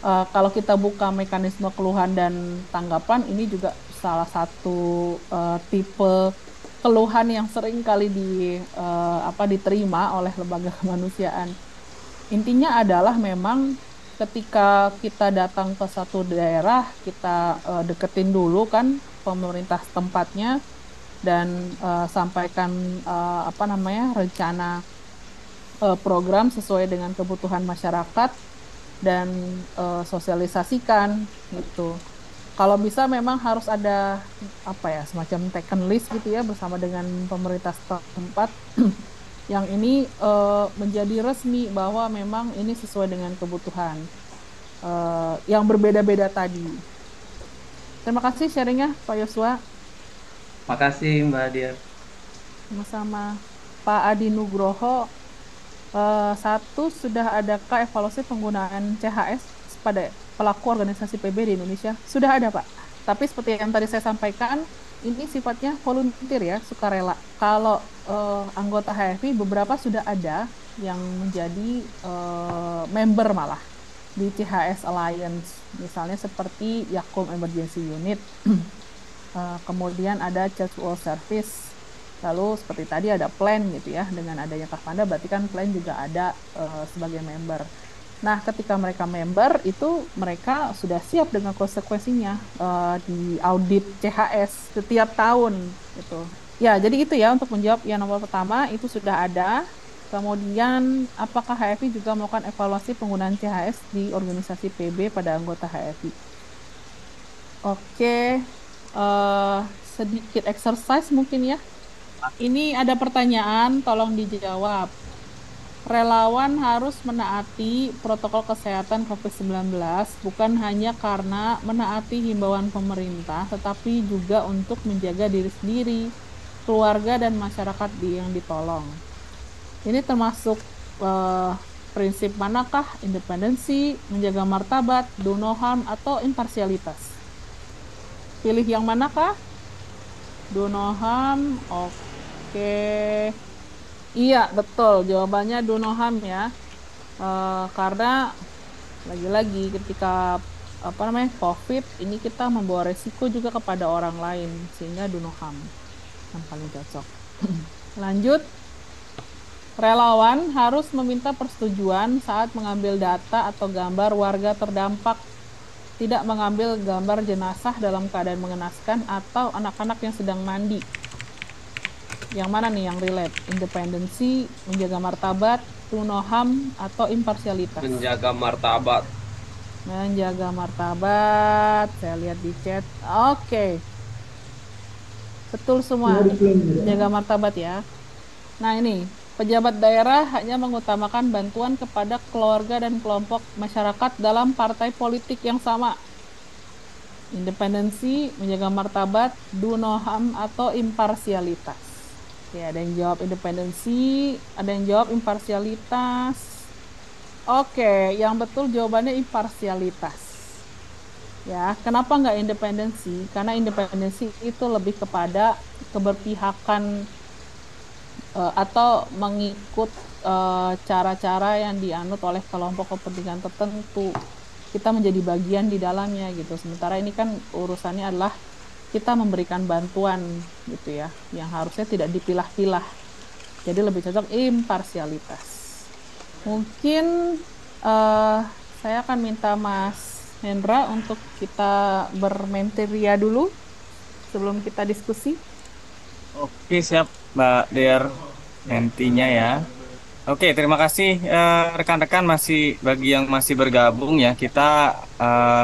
[SPEAKER 1] Kalau kita buka mekanisme keluhan dan tanggapan, ini juga salah satu tipe keluhan yang sering kali diterima oleh lembaga kemanusiaan. Intinya adalah memang ketika kita datang ke satu daerah, kita deketin dulu kan pemerintah tempatnya, dan sampaikan rencana program sesuai dengan kebutuhan masyarakat dan sosialisasikan gitu. Kalau bisa memang harus ada semacam taken list gitu ya bersama dengan pemerintah setempat yang ini menjadi resmi bahwa memang ini sesuai dengan kebutuhan yang berbeda-beda tadi. Terima kasih sharingnya Pak Yosua.
[SPEAKER 6] Makasih Mbak Dia.
[SPEAKER 1] Sama-sama. Pak Adi Nugroho, satu, sudah adakah evaluasi penggunaan CHS pada pelaku organisasi PB di Indonesia? Sudah ada, Pak. Tapi seperti yang tadi saya sampaikan, ini sifatnya volunteer ya, sukarela. Kalau anggota HFI beberapa sudah ada yang menjadi member malah di CHS Alliance, misalnya seperti Yakum Emergency Unit, kemudian ada Church World Service, lalu seperti tadi ada plan gitu ya, dengan adanya Kavanda berarti kan plan juga ada sebagai member. Nah, ketika mereka member itu mereka sudah siap dengan konsekuensinya di audit CHS setiap tahun gitu. Ya, jadi itu ya untuk menjawab yang nomor pertama itu sudah ada. Kemudian apakah HFI juga melakukan evaluasi penggunaan CHS di organisasi PB pada anggota HFI? Oke, sedikit exercise mungkin ya. Ini ada pertanyaan, tolong dijawab. Relawan harus menaati protokol kesehatan COVID-19 bukan hanya karena menaati himbauan pemerintah, tetapi juga untuk menjaga diri sendiri, keluarga, dan masyarakat yang ditolong. Ini termasuk prinsip manakah? Independensi, menjaga martabat, do no harm, atau imparsialitas? Pilih yang manakah? Do no harm. Oke. Iya, betul. Jawabannya do no harm ya. Karena lagi-lagi ketika COVID ini kita membawa resiko juga kepada orang lain, sehingga do no harm yang paling cocok. Lanjut. Relawan harus meminta persetujuan saat mengambil data atau gambar warga terdampak, tidak mengambil gambar jenazah dalam keadaan mengenaskan atau anak-anak yang sedang mandi. Yang mana nih yang relate? Independensi, menjaga martabat, do no harm, atau imparsialitas?
[SPEAKER 8] Menjaga martabat.
[SPEAKER 1] Menjaga martabat. Saya lihat di chat. Oke. Betul semua. Menjaga martabat ya. Nah ini, pejabat daerah hanya mengutamakan bantuan kepada keluarga dan kelompok masyarakat dalam partai politik yang sama. Independensi, menjaga martabat, do no harm, atau imparsialitas. Oke, ada yang jawab independensi, ada yang jawab imparsialitas. Oke, yang betul jawabannya imparsialitas. Ya, kenapa nggak independensi? Karena independensi itu lebih kepada keberpihakan atau mengikut cara-cara yang dianut oleh kelompok kepentingan tertentu. Kita menjadi bagian di dalamnya gitu. Sementara ini kan urusannya adalah kita memberikan bantuan gitu ya, yang harusnya tidak dipilah-pilah. Jadi lebih cocok imparsialitas. Mungkin saya akan minta Mas Hendra untuk kita bermenteria dulu sebelum kita diskusi.
[SPEAKER 4] Oke, siap Mbak Der, nantinya ya. Oke, terima kasih rekan-rekan bagi yang masih bergabung ya. Kita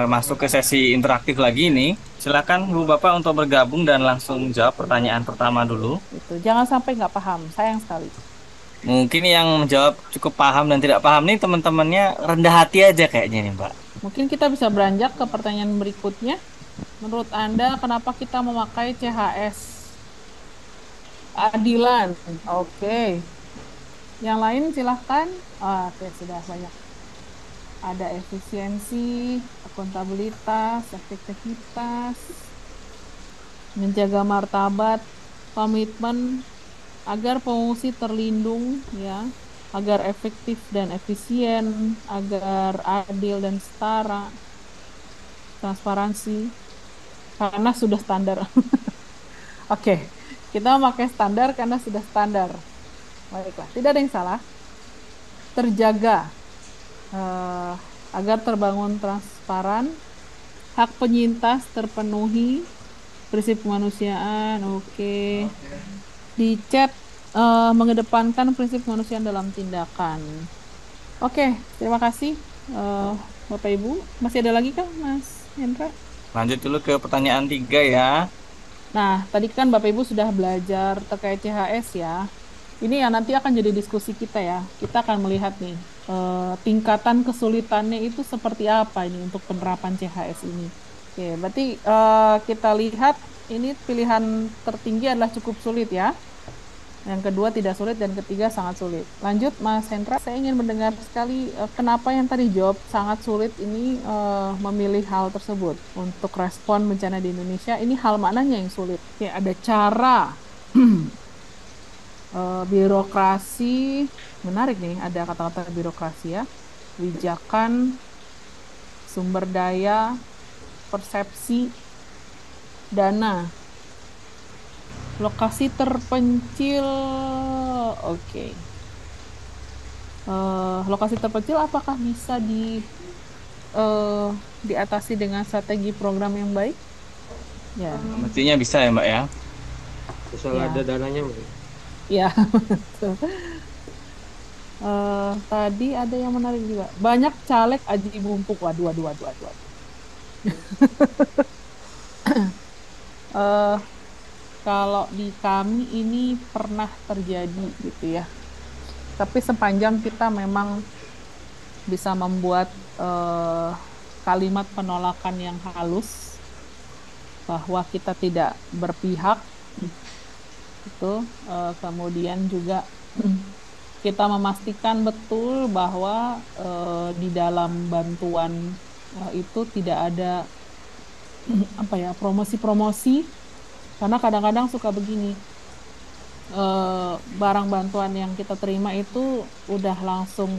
[SPEAKER 4] masuk ke sesi interaktif lagi nih. Silakan Ibu Bapak untuk bergabung dan langsung jawab pertanyaan pertama dulu.
[SPEAKER 1] Itu, jangan sampai nggak paham, sayang sekali.
[SPEAKER 4] Mungkin yang menjawab cukup paham dan tidak paham nih teman-temannya rendah hati aja kayaknya nih Mbak.
[SPEAKER 1] Mungkin kita bisa beranjak ke pertanyaan berikutnya. Menurut Anda kenapa kita memakai CHS? Adilan, oke. Yang lain silahkan. Oke, sudah banyak. Ada efisiensi, akuntabilitas, efektivitas, menjaga martabat, komitmen agar pengungsi terlindung, ya, agar efektif dan efisien, agar adil dan setara, transparansi, karena sudah standar. Oke. Kita memakai standar karena sudah standar. Baiklah, tidak ada yang salah. Terjaga agar terbangun transparan, hak penyintas terpenuhi, prinsip kemanusiaan, oke. Di chat mengedepankan prinsip kemanusiaan dalam tindakan. Oke, terima kasih Bapak Ibu. Masih ada lagi kan Mas Hendra?
[SPEAKER 4] Lanjut dulu ke pertanyaan 3 ya.
[SPEAKER 1] Nah, tadi kan Bapak Ibu sudah belajar terkait CHS ya. Ini yang nanti akan jadi diskusi kita ya. Kita akan melihat nih, tingkatan kesulitannya itu seperti apa ini untuk penerapan CHS ini. Oke, berarti kita lihat ini pilihan tertinggi adalah cukup sulit ya. Yang kedua tidak sulit dan ketiga sangat sulit. Lanjut Mas Hendra, saya ingin mendengar sekali kenapa yang tadi jawab sangat sulit ini memilih hal tersebut untuk respon bencana di Indonesia. Ini hal mananya yang sulit? Ya, ada cara birokrasi, menarik nih ada kata-kata birokrasi ya, kebijakan, sumber daya, persepsi, dana. Lokasi terpencil, oke. Lokasi terpencil apakah bisa diatasi dengan strategi program yang baik? Ya.
[SPEAKER 4] Mestinya bisa ya Mbak ya.
[SPEAKER 8] Asal
[SPEAKER 1] Ya.
[SPEAKER 8] ada dananya Mbak.
[SPEAKER 1] Ya, betul. Tadi ada yang menarik juga. Banyak caleg aji mumpuk. Waduh. Kalau di kami ini pernah terjadi gitu ya. Tapi sepanjang kita memang bisa membuat kalimat penolakan yang halus bahwa kita tidak berpihak, itu kemudian juga kita memastikan betul bahwa di dalam bantuan itu tidak ada promosi-promosi. Karena kadang-kadang suka begini, barang bantuan yang kita terima itu udah langsung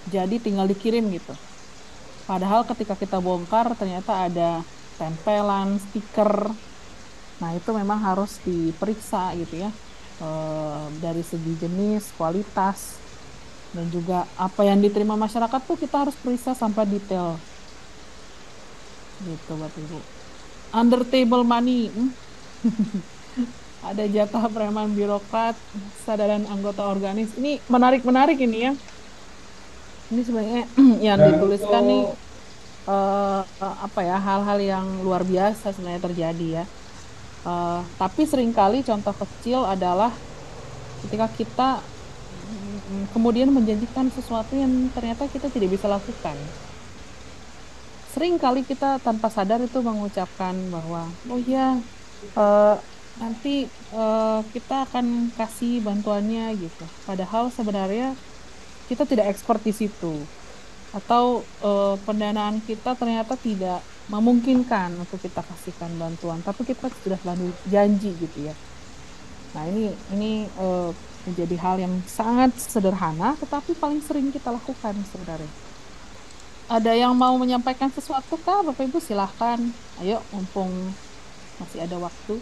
[SPEAKER 1] jadi tinggal dikirim gitu. Padahal ketika kita bongkar ternyata ada tempelan, stiker. Nah itu memang harus diperiksa gitu ya, dari segi jenis, kualitas, dan juga apa yang diterima masyarakat tuh kita harus periksa sampai detail. Gitu Bapak Ibu. Under table money. Ada jatah preman birokrat, sadaran anggota organis. Ini menarik ini ya. Ini sebenarnya yang dituliskan nih hal-hal yang luar biasa sebenarnya terjadi ya. Tapi seringkali contoh kecil adalah ketika kita kemudian menjanjikan sesuatu yang ternyata kita tidak bisa lakukan. Seringkali kita tanpa sadar itu mengucapkan bahwa nanti kita akan kasih bantuannya gitu. Padahal sebenarnya kita tidak expert di situ, atau pendanaan kita ternyata tidak memungkinkan untuk kita kasihkan bantuan, tapi kita sudah selalu janji gitu ya. Nah ini menjadi hal yang sangat sederhana, tetapi paling sering kita lakukan sebenarnya. Ada yang mau menyampaikan sesuatu kah Bapak Ibu? Silahkan, ayo mumpung masih ada waktu.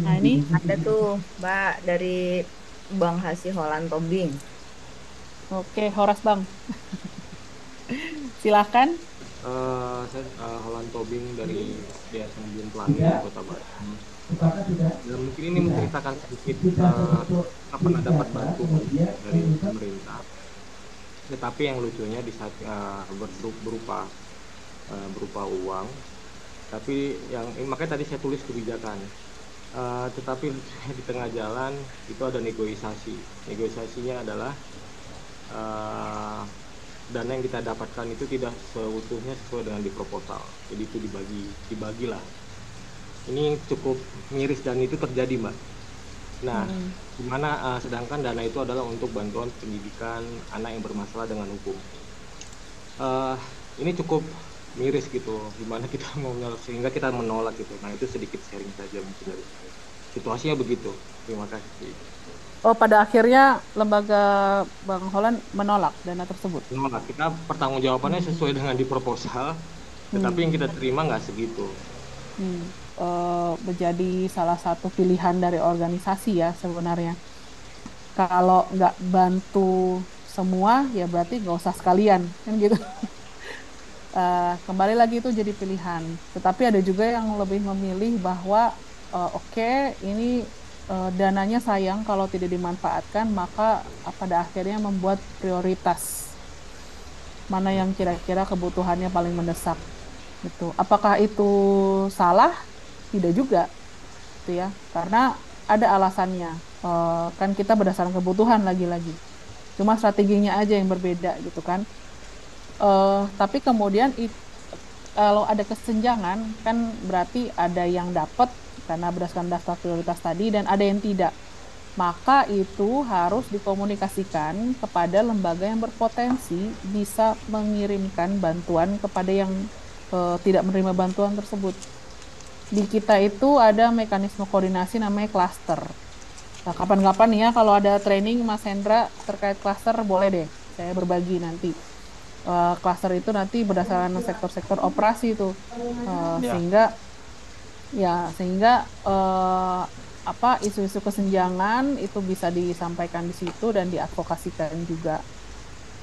[SPEAKER 1] Nah ini
[SPEAKER 3] ada tuh Mbak dari Bang Hasi Holland Tobing.
[SPEAKER 1] Oke, Horas Bang. Silahkan.
[SPEAKER 8] Saya Holland Tobing dari Yayasan Bumi Pelangi Kota Batam. Dan mungkin ini menceritakan sedikit pernah dapat bantuan dari pemerintah. Tetapi yang lucunya di saat berupa uang. Tapi yang makanya tadi saya tulis kebijakan. Tetapi di tengah jalan itu ada negosiasi. Negosiasinya adalah dana yang kita dapatkan itu tidak seutuhnya sesuai dengan di proposal. Jadi itu dibagilah. Ini cukup miris dan itu terjadi Mbak. Nah, dimana sedangkan dana itu adalah untuk bantuan pendidikan anak yang bermasalah dengan hukum. Ini cukup miris gitu, dimana kita mau menolak sehingga kita menolak gitu. Nah itu sedikit sharing saja mungkin dari saya. Situasinya begitu. Terima kasih.
[SPEAKER 1] Oh, pada akhirnya lembaga Bang Holland menolak dana tersebut?
[SPEAKER 8] Menolak. Kita pertanggungjawabannya sesuai dengan di proposal, tetapi yang kita terima nggak segitu.
[SPEAKER 1] Menjadi salah satu pilihan dari organisasi ya sebenarnya. Kalau nggak bantu semua ya berarti nggak usah sekalian kan gitu. Kembali lagi itu jadi pilihan. Tetapi ada juga yang lebih memilih bahwa ini dananya sayang kalau tidak dimanfaatkan, maka pada akhirnya membuat prioritas mana yang kira-kira kebutuhannya paling mendesak. Gitu. Apakah itu salah? Tidak juga, gitu ya. Karena ada alasannya. Kan kita berdasarkan kebutuhan lagi-lagi. Cuma strateginya aja yang berbeda, gitu kan. Tapi kemudian kalau ada kesenjangan kan berarti ada yang dapat karena berdasarkan daftar prioritas tadi dan ada yang tidak. Maka itu harus dikomunikasikan kepada lembaga yang berpotensi bisa mengirimkan bantuan kepada yang tidak menerima bantuan tersebut. Di kita itu ada mekanisme koordinasi namanya klaster. Nah, kapan-kapan ya kalau ada training Mas Hendra terkait klaster boleh deh saya berbagi nanti. Klaster itu nanti berdasarkan sektor-sektor operasi itu sehingga isu-isu kesenjangan itu bisa disampaikan di situ dan diadvokasikan juga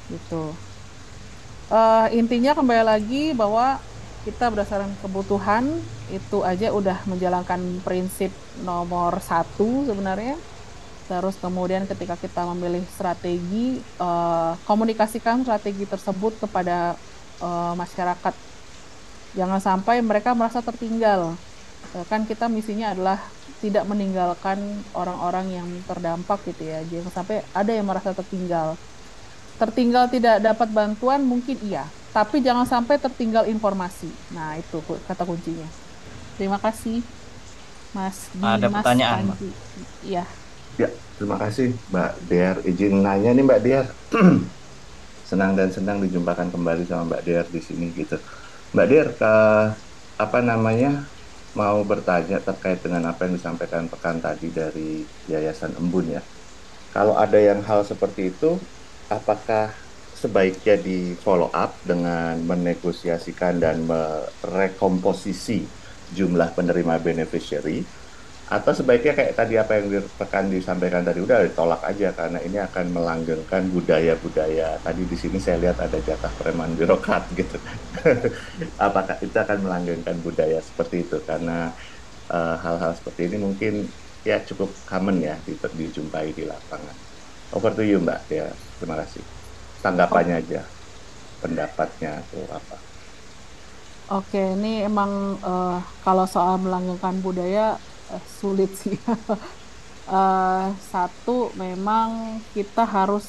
[SPEAKER 1] gitu. Intinya kembali lagi bahwa kita berdasarkan kebutuhan itu aja udah menjalankan prinsip nomor 1 sebenarnya. Terus kemudian ketika kita memilih strategi, komunikasikan strategi tersebut kepada masyarakat. Jangan sampai mereka merasa tertinggal. Kan kita misinya adalah tidak meninggalkan orang-orang yang terdampak gitu ya. Jangan sampai ada yang merasa tertinggal. Tertinggal tidak dapat bantuan mungkin iya, tapi jangan sampai tertinggal informasi. Nah, itu kata kuncinya. Terima kasih, Mas Dimas.
[SPEAKER 4] Ada pertanyaan, Mbak?
[SPEAKER 1] Iya.
[SPEAKER 9] Ya, terima kasih Mbak Dear. Izin nanya nih Mbak Dear. Senang dijumpakan kembali sama Mbak Dear di sini gitu. Mbak Dear, mau bertanya terkait dengan apa yang disampaikan pekan tadi dari Yayasan Embun ya. Kalau ada yang hal seperti itu, apakah sebaiknya di follow up dengan menegosiasikan dan merekomposisi jumlah penerima beneficiary, atau sebaiknya kayak tadi apa yang disampaikan tadi udah ditolak aja karena ini akan melanggengkan budaya-budaya. Tadi di sini saya lihat ada jatah preman birokrat gitu. Apakah itu akan melanggengkan budaya seperti itu? Karena hal-hal seperti ini mungkin ya cukup common ya dijumpai di lapangan. Over to you Mbak ya. Terima kasih. Tanggapannya aja, pendapatnya atau apa?
[SPEAKER 1] Oke, ini emang kalau soal melanggengkan budaya sulit sih. Satu, memang kita harus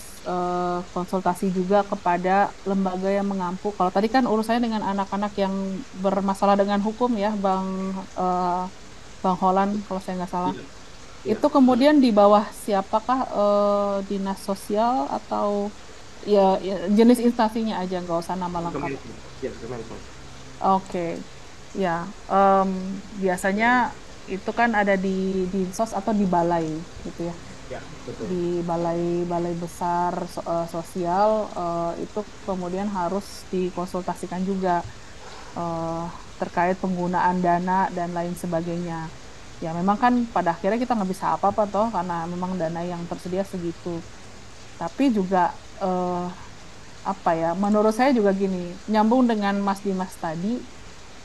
[SPEAKER 1] konsultasi juga kepada lembaga yang mengampu. Kalau tadi kan urusannya dengan anak-anak yang bermasalah dengan hukum ya, Bang Holland, kalau saya nggak salah. Itu kemudian di bawah siapakah dinas sosial atau ya jenis instansinya aja, nggak usah nama lengkap. Oke, ya biasanya itu kan ada di dinsos atau di balai gitu ya.
[SPEAKER 8] Ya, betul.
[SPEAKER 1] Di balai besar sosial itu kemudian harus dikonsultasikan juga terkait penggunaan dana dan lain sebagainya. Ya memang kan pada akhirnya kita nggak bisa apa-apa toh karena memang dana yang tersedia segitu. Tapi juga menurut saya juga gini, nyambung dengan Mas Dimas tadi,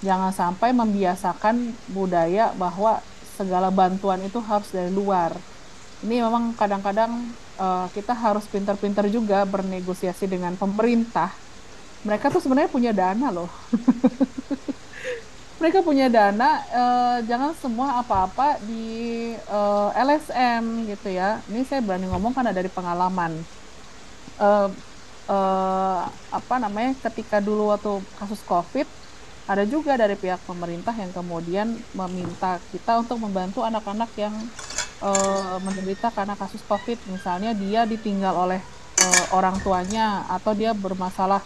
[SPEAKER 1] jangan sampai membiasakan budaya bahwa segala bantuan itu harus dari luar. Ini memang kadang-kadang kita harus pintar-pintar juga bernegosiasi dengan pemerintah. Mereka tuh sebenarnya punya dana loh. Mereka punya dana, jangan semua apa-apa di LSM gitu ya. Ini saya berani ngomong karena dari pengalaman. Ketika dulu waktu kasus COVID, ada juga dari pihak pemerintah yang kemudian meminta kita untuk membantu anak-anak yang menderita karena kasus COVID. Misalnya dia ditinggal oleh orang tuanya atau dia bermasalah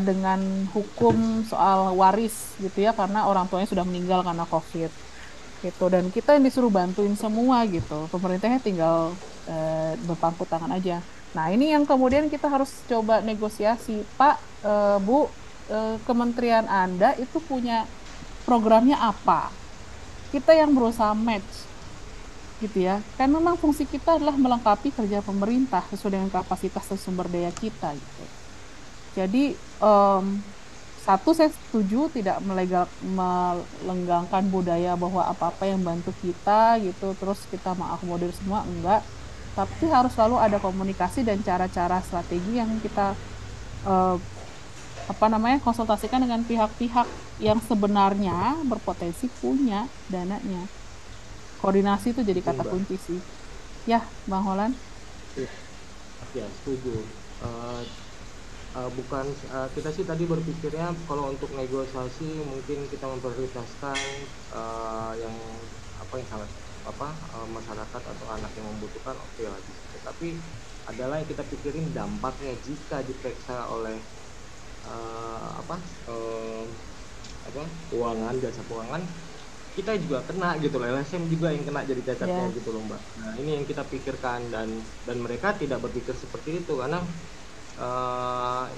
[SPEAKER 1] dengan hukum soal waris gitu ya karena orang tuanya sudah meninggal karena COVID gitu. Dan kita yang disuruh bantuin semua gitu. Pemerintahnya tinggal berpangku tangan aja. Nah ini yang kemudian kita harus coba negosiasi. Pak, Bu, kementerian Anda itu punya programnya apa? Kita yang berusaha match gitu ya. Kan memang fungsi kita adalah melengkapi kerja pemerintah sesuai dengan kapasitas dan sumber daya kita gitu. Jadi satu, saya setuju tidak melenggangkan budaya bahwa apa-apa yang bantu kita gitu terus kita mengakomodir semua, enggak. Tapi harus selalu ada komunikasi dan cara-cara strategi yang kita konsultasikan dengan pihak-pihak yang sebenarnya berpotensi punya dananya. Koordinasi itu jadi kata kunci sih. Ya, Bang Holland?
[SPEAKER 8] Ya, setuju. bukan kita sih tadi berpikirnya kalau untuk negosiasi mungkin kita memprioritaskan yang yang sangat masyarakat atau anak yang membutuhkan, oke lah bisa. Tapi adalah yang kita pikirin dampaknya jika diperiksa oleh keuangan, jasa keuangan, kita juga kena gitu loh, LSM juga yang kena jadi cacatnya gitu loh Mbak. Nah ini yang kita pikirkan, dan mereka tidak berpikir seperti itu karena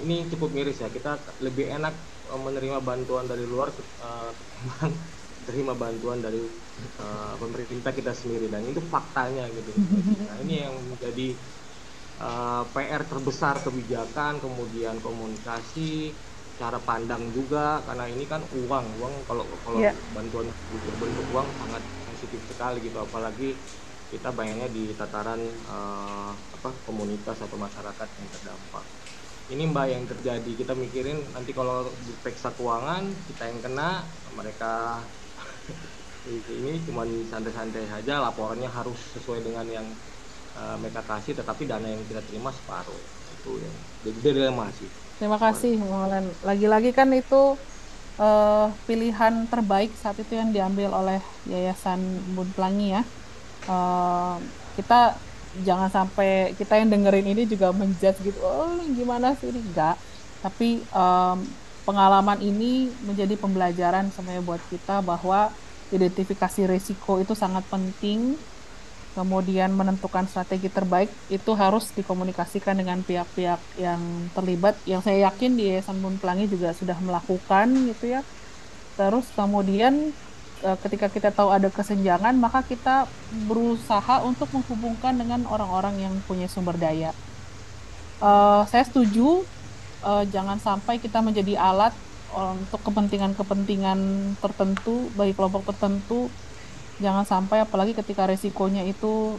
[SPEAKER 8] ini cukup miris ya, kita lebih enak menerima bantuan dari luar ketimbang terima bantuan dari pemerintah kita sendiri, dan itu faktanya gitu. Nah ini yang menjadi PR terbesar, kebijakan, kemudian komunikasi, cara pandang juga, karena ini kan uang kalau bantuan berbentuk uang sangat sensitif sekali gitu, apalagi kita bayangnya di tataran komunitas atau masyarakat yang terdampak. Ini Mbak yang terjadi, kita mikirin nanti kalau diperiksa keuangan kita yang kena, mereka ini cuma santai-santai saja, laporannya harus sesuai dengan yang mereka kasih, tetapi dana yang kita terima separuh. Itu ya, jadi dilema sih.
[SPEAKER 1] Terima kasih Molen. Lagi-lagi kan itu pilihan terbaik saat itu yang diambil oleh Yayasan Embun Pelangi ya. Kita jangan sampai kita yang dengerin ini juga menjudge gitu, oh gimana sih, enggak. Tapi pengalaman ini menjadi pembelajaran sebenarnya buat kita bahwa identifikasi risiko itu sangat penting. Kemudian menentukan strategi terbaik itu harus dikomunikasikan dengan pihak-pihak yang terlibat, yang saya yakin di Yayasan Embun Pelangi juga sudah melakukan gitu ya. Terus kemudian ketika kita tahu ada kesenjangan, maka kita berusaha untuk menghubungkan dengan orang-orang yang punya sumber daya. Saya setuju, jangan sampai kita menjadi alat untuk kepentingan-kepentingan tertentu bagi kelompok tertentu. Jangan sampai, apalagi ketika resikonya itu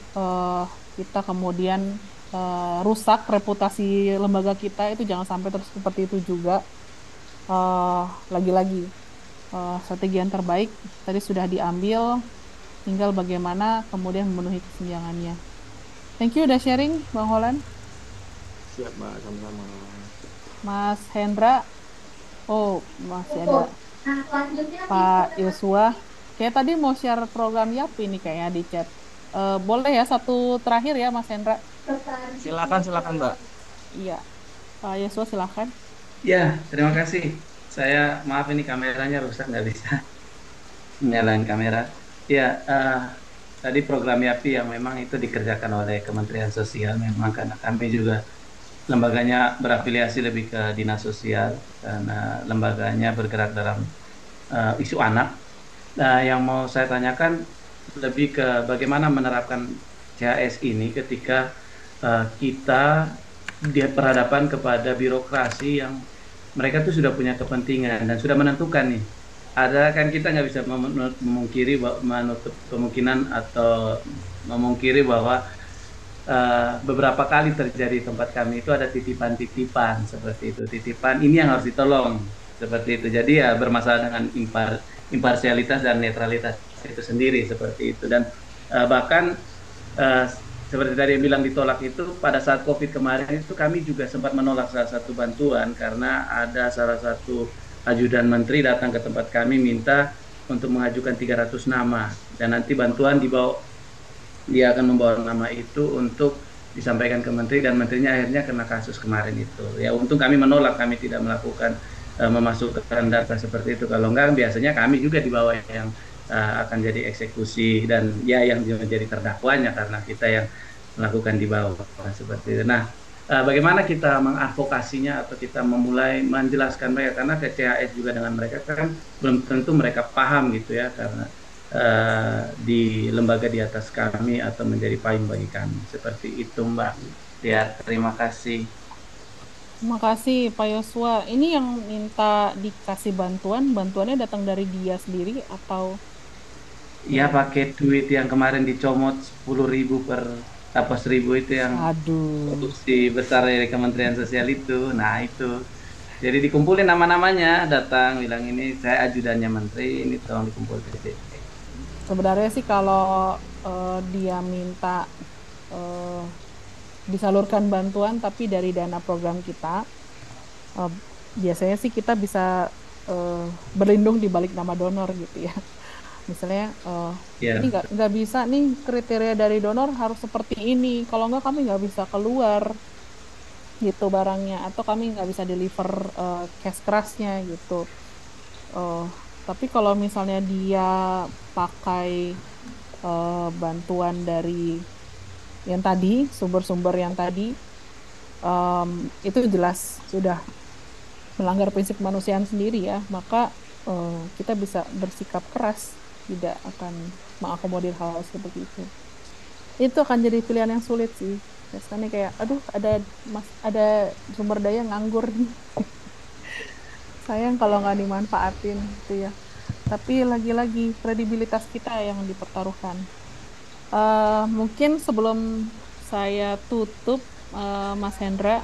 [SPEAKER 1] kita kemudian rusak reputasi lembaga kita, itu jangan sampai terus seperti itu juga. Lagi-lagi strategi yang terbaik tadi sudah diambil, tinggal bagaimana kemudian memenuhi kesenjangannya. Thank you udah sharing Bang Holland.
[SPEAKER 8] Siap Mbak, sama-sama.
[SPEAKER 1] Mas Hendra, masih ada Pak Yosua. Kayak tadi mau share program YAPI nih kayaknya di chat. Boleh ya satu terakhir ya Mas Hendra?
[SPEAKER 4] Silakan Mbak.
[SPEAKER 1] Iya, Pak Yosua silakan.
[SPEAKER 6] Ya, terima kasih. Saya maaf ini kameranya rusak, nggak bisa nyalain kamera. Ya, tadi program YAPI yang memang itu dikerjakan oleh Kementerian Sosial, memang karena kami juga lembaganya berafiliasi lebih ke dinas sosial, karena lembaganya bergerak dalam isu anak. Nah, yang mau saya tanyakan lebih ke bagaimana menerapkan CHS ini ketika kita berhadapan kepada birokrasi yang mereka tuh sudah punya kepentingan dan sudah menentukan nih. Ada kan, kita nggak bisa memungkiri, menutup kemungkinan atau memungkiri bahwa beberapa kali terjadi di tempat kami itu ada titipan-titipan seperti itu. Titipan ini yang harus ditolong seperti itu. Jadi ya bermasalah dengan imparsialitas dan netralitas itu sendiri seperti itu. Dan bahkan seperti tadi yang bilang ditolak itu, pada saat COVID kemarin itu kami juga sempat menolak salah satu bantuan karena ada salah satu ajudan menteri datang ke tempat kami minta untuk mengajukan 300 nama dan nanti bantuan dibawa, dia akan membawa nama itu untuk disampaikan ke menteri, dan menterinya akhirnya kena kasus kemarin itu. Ya untung kami menolak, kami tidak melakukan memasukkan data seperti itu. Kalau enggak biasanya kami juga di bawah yang akan jadi eksekusi dan ya yang menjadi terdakwanya karena kita yang melakukan di bawah seperti itu. Nah, bagaimana kita mengadvokasinya atau kita memulai menjelaskan mereka, karena ke CHS juga dengan mereka kan belum tentu mereka paham gitu ya, karena di lembaga di atas kami atau menjadi payung bagi kami seperti itu Mbak. Ya, terima kasih.
[SPEAKER 1] Terima kasih Pak Yosua. Ini yang minta dikasih bantuannya datang dari dia sendiri atau?
[SPEAKER 6] Ya pakai duit yang kemarin dicomot 10.000 per 1.000 itu yang produksi besar dari Kementerian Sosial itu. Nah itu, jadi dikumpulin nama-namanya, datang bilang ini saya ajudannya menteri, ini tolong dikumpulin.
[SPEAKER 1] Sebenarnya sih kalau dia minta disalurkan bantuan tapi dari dana program kita, biasanya sih kita bisa berlindung di balik nama donor gitu ya. Misalnya ini nggak bisa nih, kriteria dari donor harus seperti ini, kalau nggak kami nggak bisa keluar gitu barangnya, atau kami nggak bisa deliver cash kerasnya gitu. Tapi kalau misalnya dia pakai bantuan dari yang tadi, sumber-sumber yang tadi, itu jelas sudah melanggar prinsip kemanusiaan sendiri ya, maka kita bisa bersikap keras, tidak akan mengakomodir hal seperti itu. Itu akan jadi pilihan yang sulit sih. Biasanya kayak, aduh ada sumber daya nganggur nih. Sayang kalau nggak dimanfaatin gitu ya. Tapi lagi-lagi kredibilitas kita yang dipertaruhkan. Mungkin sebelum saya tutup, Mas Hendra,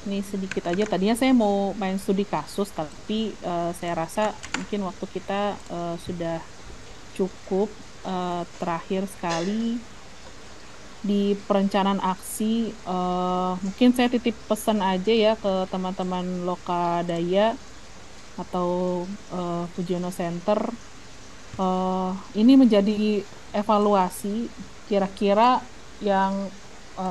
[SPEAKER 1] ini sedikit aja. Tadinya saya mau main studi kasus, tapi saya rasa mungkin waktu kita sudah cukup. Terakhir sekali di perencanaan aksi, mungkin saya titip pesan aja ya ke teman-teman Lokadaya atau Fujiono Center. Ini menjadi evaluasi kira-kira yang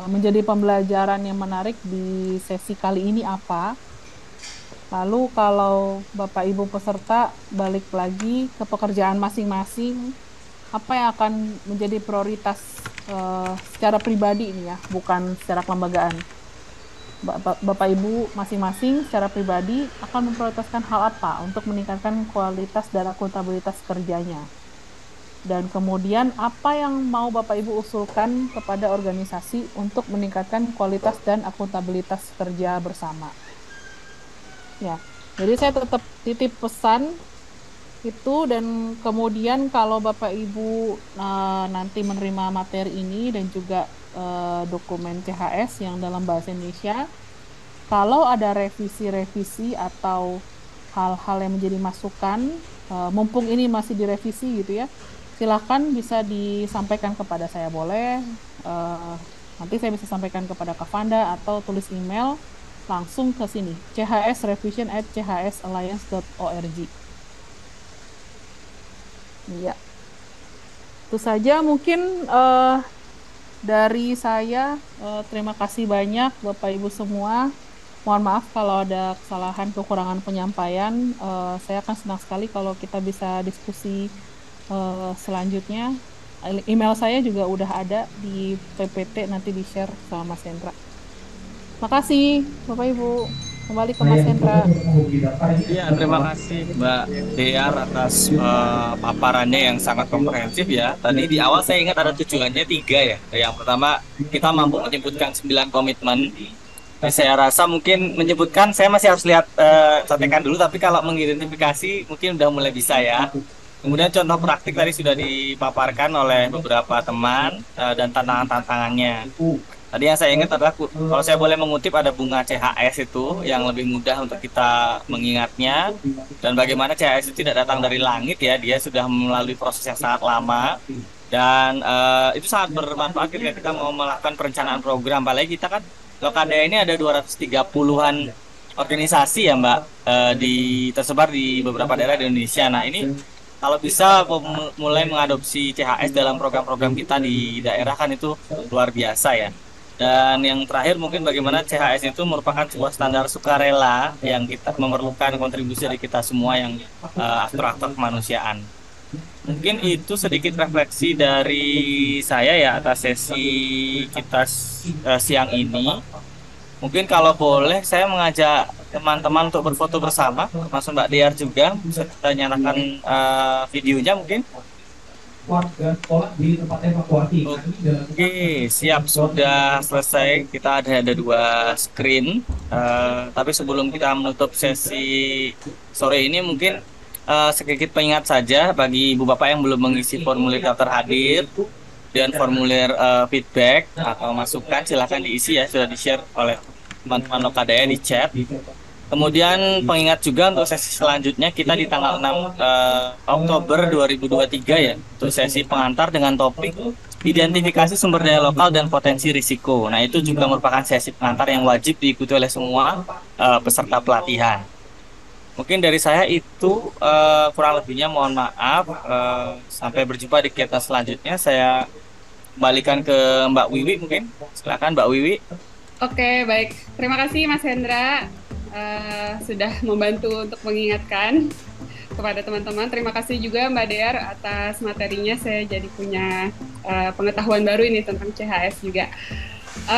[SPEAKER 1] menjadi pembelajaran yang menarik di sesi kali ini apa. Lalu kalau Bapak Ibu peserta balik lagi ke pekerjaan masing-masing, apa yang akan menjadi prioritas secara pribadi ini ya, bukan secara kelembagaan. Bapak Ibu masing-masing secara pribadi akan memprioritaskan hal apa untuk meningkatkan kualitas dan akuntabilitas kerjanya. Dan kemudian apa yang mau Bapak Ibu usulkan kepada organisasi untuk meningkatkan kualitas dan akuntabilitas kerja bersama. Ya, jadi saya tetap titip pesan itu, dan kemudian kalau Bapak Ibu nanti menerima materi ini dan juga dokumen CHS yang dalam bahasa Indonesia, kalau ada revisi-revisi atau hal-hal yang menjadi masukan, mumpung ini masih direvisi gitu ya, silakan bisa disampaikan kepada saya, boleh. Nanti saya bisa sampaikan kepada Kak Vanda atau tulis email langsung ke sini, chsrevision@chsalliance.org. Iya, itu saja mungkin dari saya. Terima kasih banyak Bapak Ibu semua. Mohon maaf kalau ada kesalahan, kekurangan penyampaian. Saya akan senang sekali kalau kita bisa diskusi selanjutnya. Email saya juga udah ada di PPT, nanti di-share sama Mas Hendra. Makasih Bapak Ibu. Kembali ke Mas Hendra.
[SPEAKER 4] Iya, terima kasih Mbak Dear atas paparannya yang sangat komprehensif ya. Tadi di awal saya ingat ada tujuannya 3 ya. Yang pertama, kita mampu menyebutkan 9 komitmen. Saya rasa mungkin menyebutkan, saya masih harus lihat contekan dulu, tapi kalau mengidentifikasi mungkin udah mulai bisa ya. Kemudian contoh praktik tadi sudah dipaparkan oleh beberapa teman dan tantangan-tantangannya. Tadi yang saya ingat adalah, kalau saya boleh mengutip, ada bunga CHS itu yang lebih mudah untuk kita mengingatnya, dan bagaimana CHS itu tidak datang dari langit ya, dia sudah melalui proses yang sangat lama, dan itu sangat bermanfaat ketika kita mau melakukan perencanaan program. Apalagi kita kan Lokadaya ini ada 230-an organisasi ya Mbak, tersebar di beberapa daerah di Indonesia. Nah ini kalau bisa mulai mengadopsi CHS dalam program-program kita di daerah kan itu luar biasa ya. Dan yang terakhir mungkin bagaimana CHS itu merupakan sebuah standar sukarela yang kita memerlukan kontribusi dari kita semua yang aktor-aktor kemanusiaan. Mungkin itu sedikit refleksi dari saya ya atas sesi kita siang ini. Mungkin kalau boleh saya mengajak teman-teman untuk berfoto bersama, termasuk Mbak Dear juga, bisa kita nyalakan videonya mungkin.
[SPEAKER 10] Warga sekolah di tempat evakuasi.
[SPEAKER 4] Oke, siap, sudah selesai. Kita ada 2 screen. Tapi sebelum kita menutup sesi sore ini, mungkin sedikit pengingat saja bagi ibu bapak yang belum mengisi formulir daftar hadir dan formulir feedback atau masukan, silahkan diisi ya, sudah di-share oleh teman-teman Lokadaya di chat. Kemudian pengingat juga untuk sesi selanjutnya kita di tanggal 6 Oktober 2023 ya, untuk sesi pengantar dengan topik identifikasi sumber daya lokal dan potensi risiko. Nah, itu juga merupakan sesi pengantar yang wajib diikuti oleh semua peserta pelatihan. Mungkin dari saya itu kurang lebihnya mohon maaf. Sampai berjumpa di kegiatan selanjutnya. Saya kembalikan ke Mbak Wiwi mungkin. Silakan Mbak Wiwi.
[SPEAKER 2] Oke, baik. Terima kasih Mas Hendra sudah membantu untuk mengingatkan kepada teman-teman. Terima kasih juga Mbak Dear atas materinya. Saya jadi punya pengetahuan baru ini tentang CHS juga.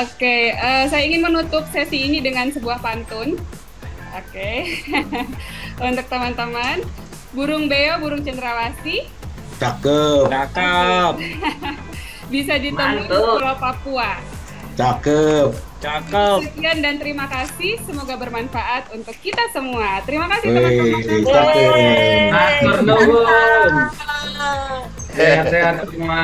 [SPEAKER 2] Oke, saya ingin menutup sesi ini dengan sebuah pantun. Oke, untuk teman-teman, burung beo, burung cendrawasih.
[SPEAKER 10] Cakep.
[SPEAKER 4] Cakep.
[SPEAKER 2] Bisa ditemui di Pulau Papua.
[SPEAKER 10] Cakep.
[SPEAKER 4] Cakep.
[SPEAKER 2] Sekian dan terima kasih. Semoga bermanfaat untuk kita semua. Terima kasih
[SPEAKER 10] Wih,
[SPEAKER 2] teman-teman.
[SPEAKER 10] cakep.
[SPEAKER 6] Sehat-sehat semua.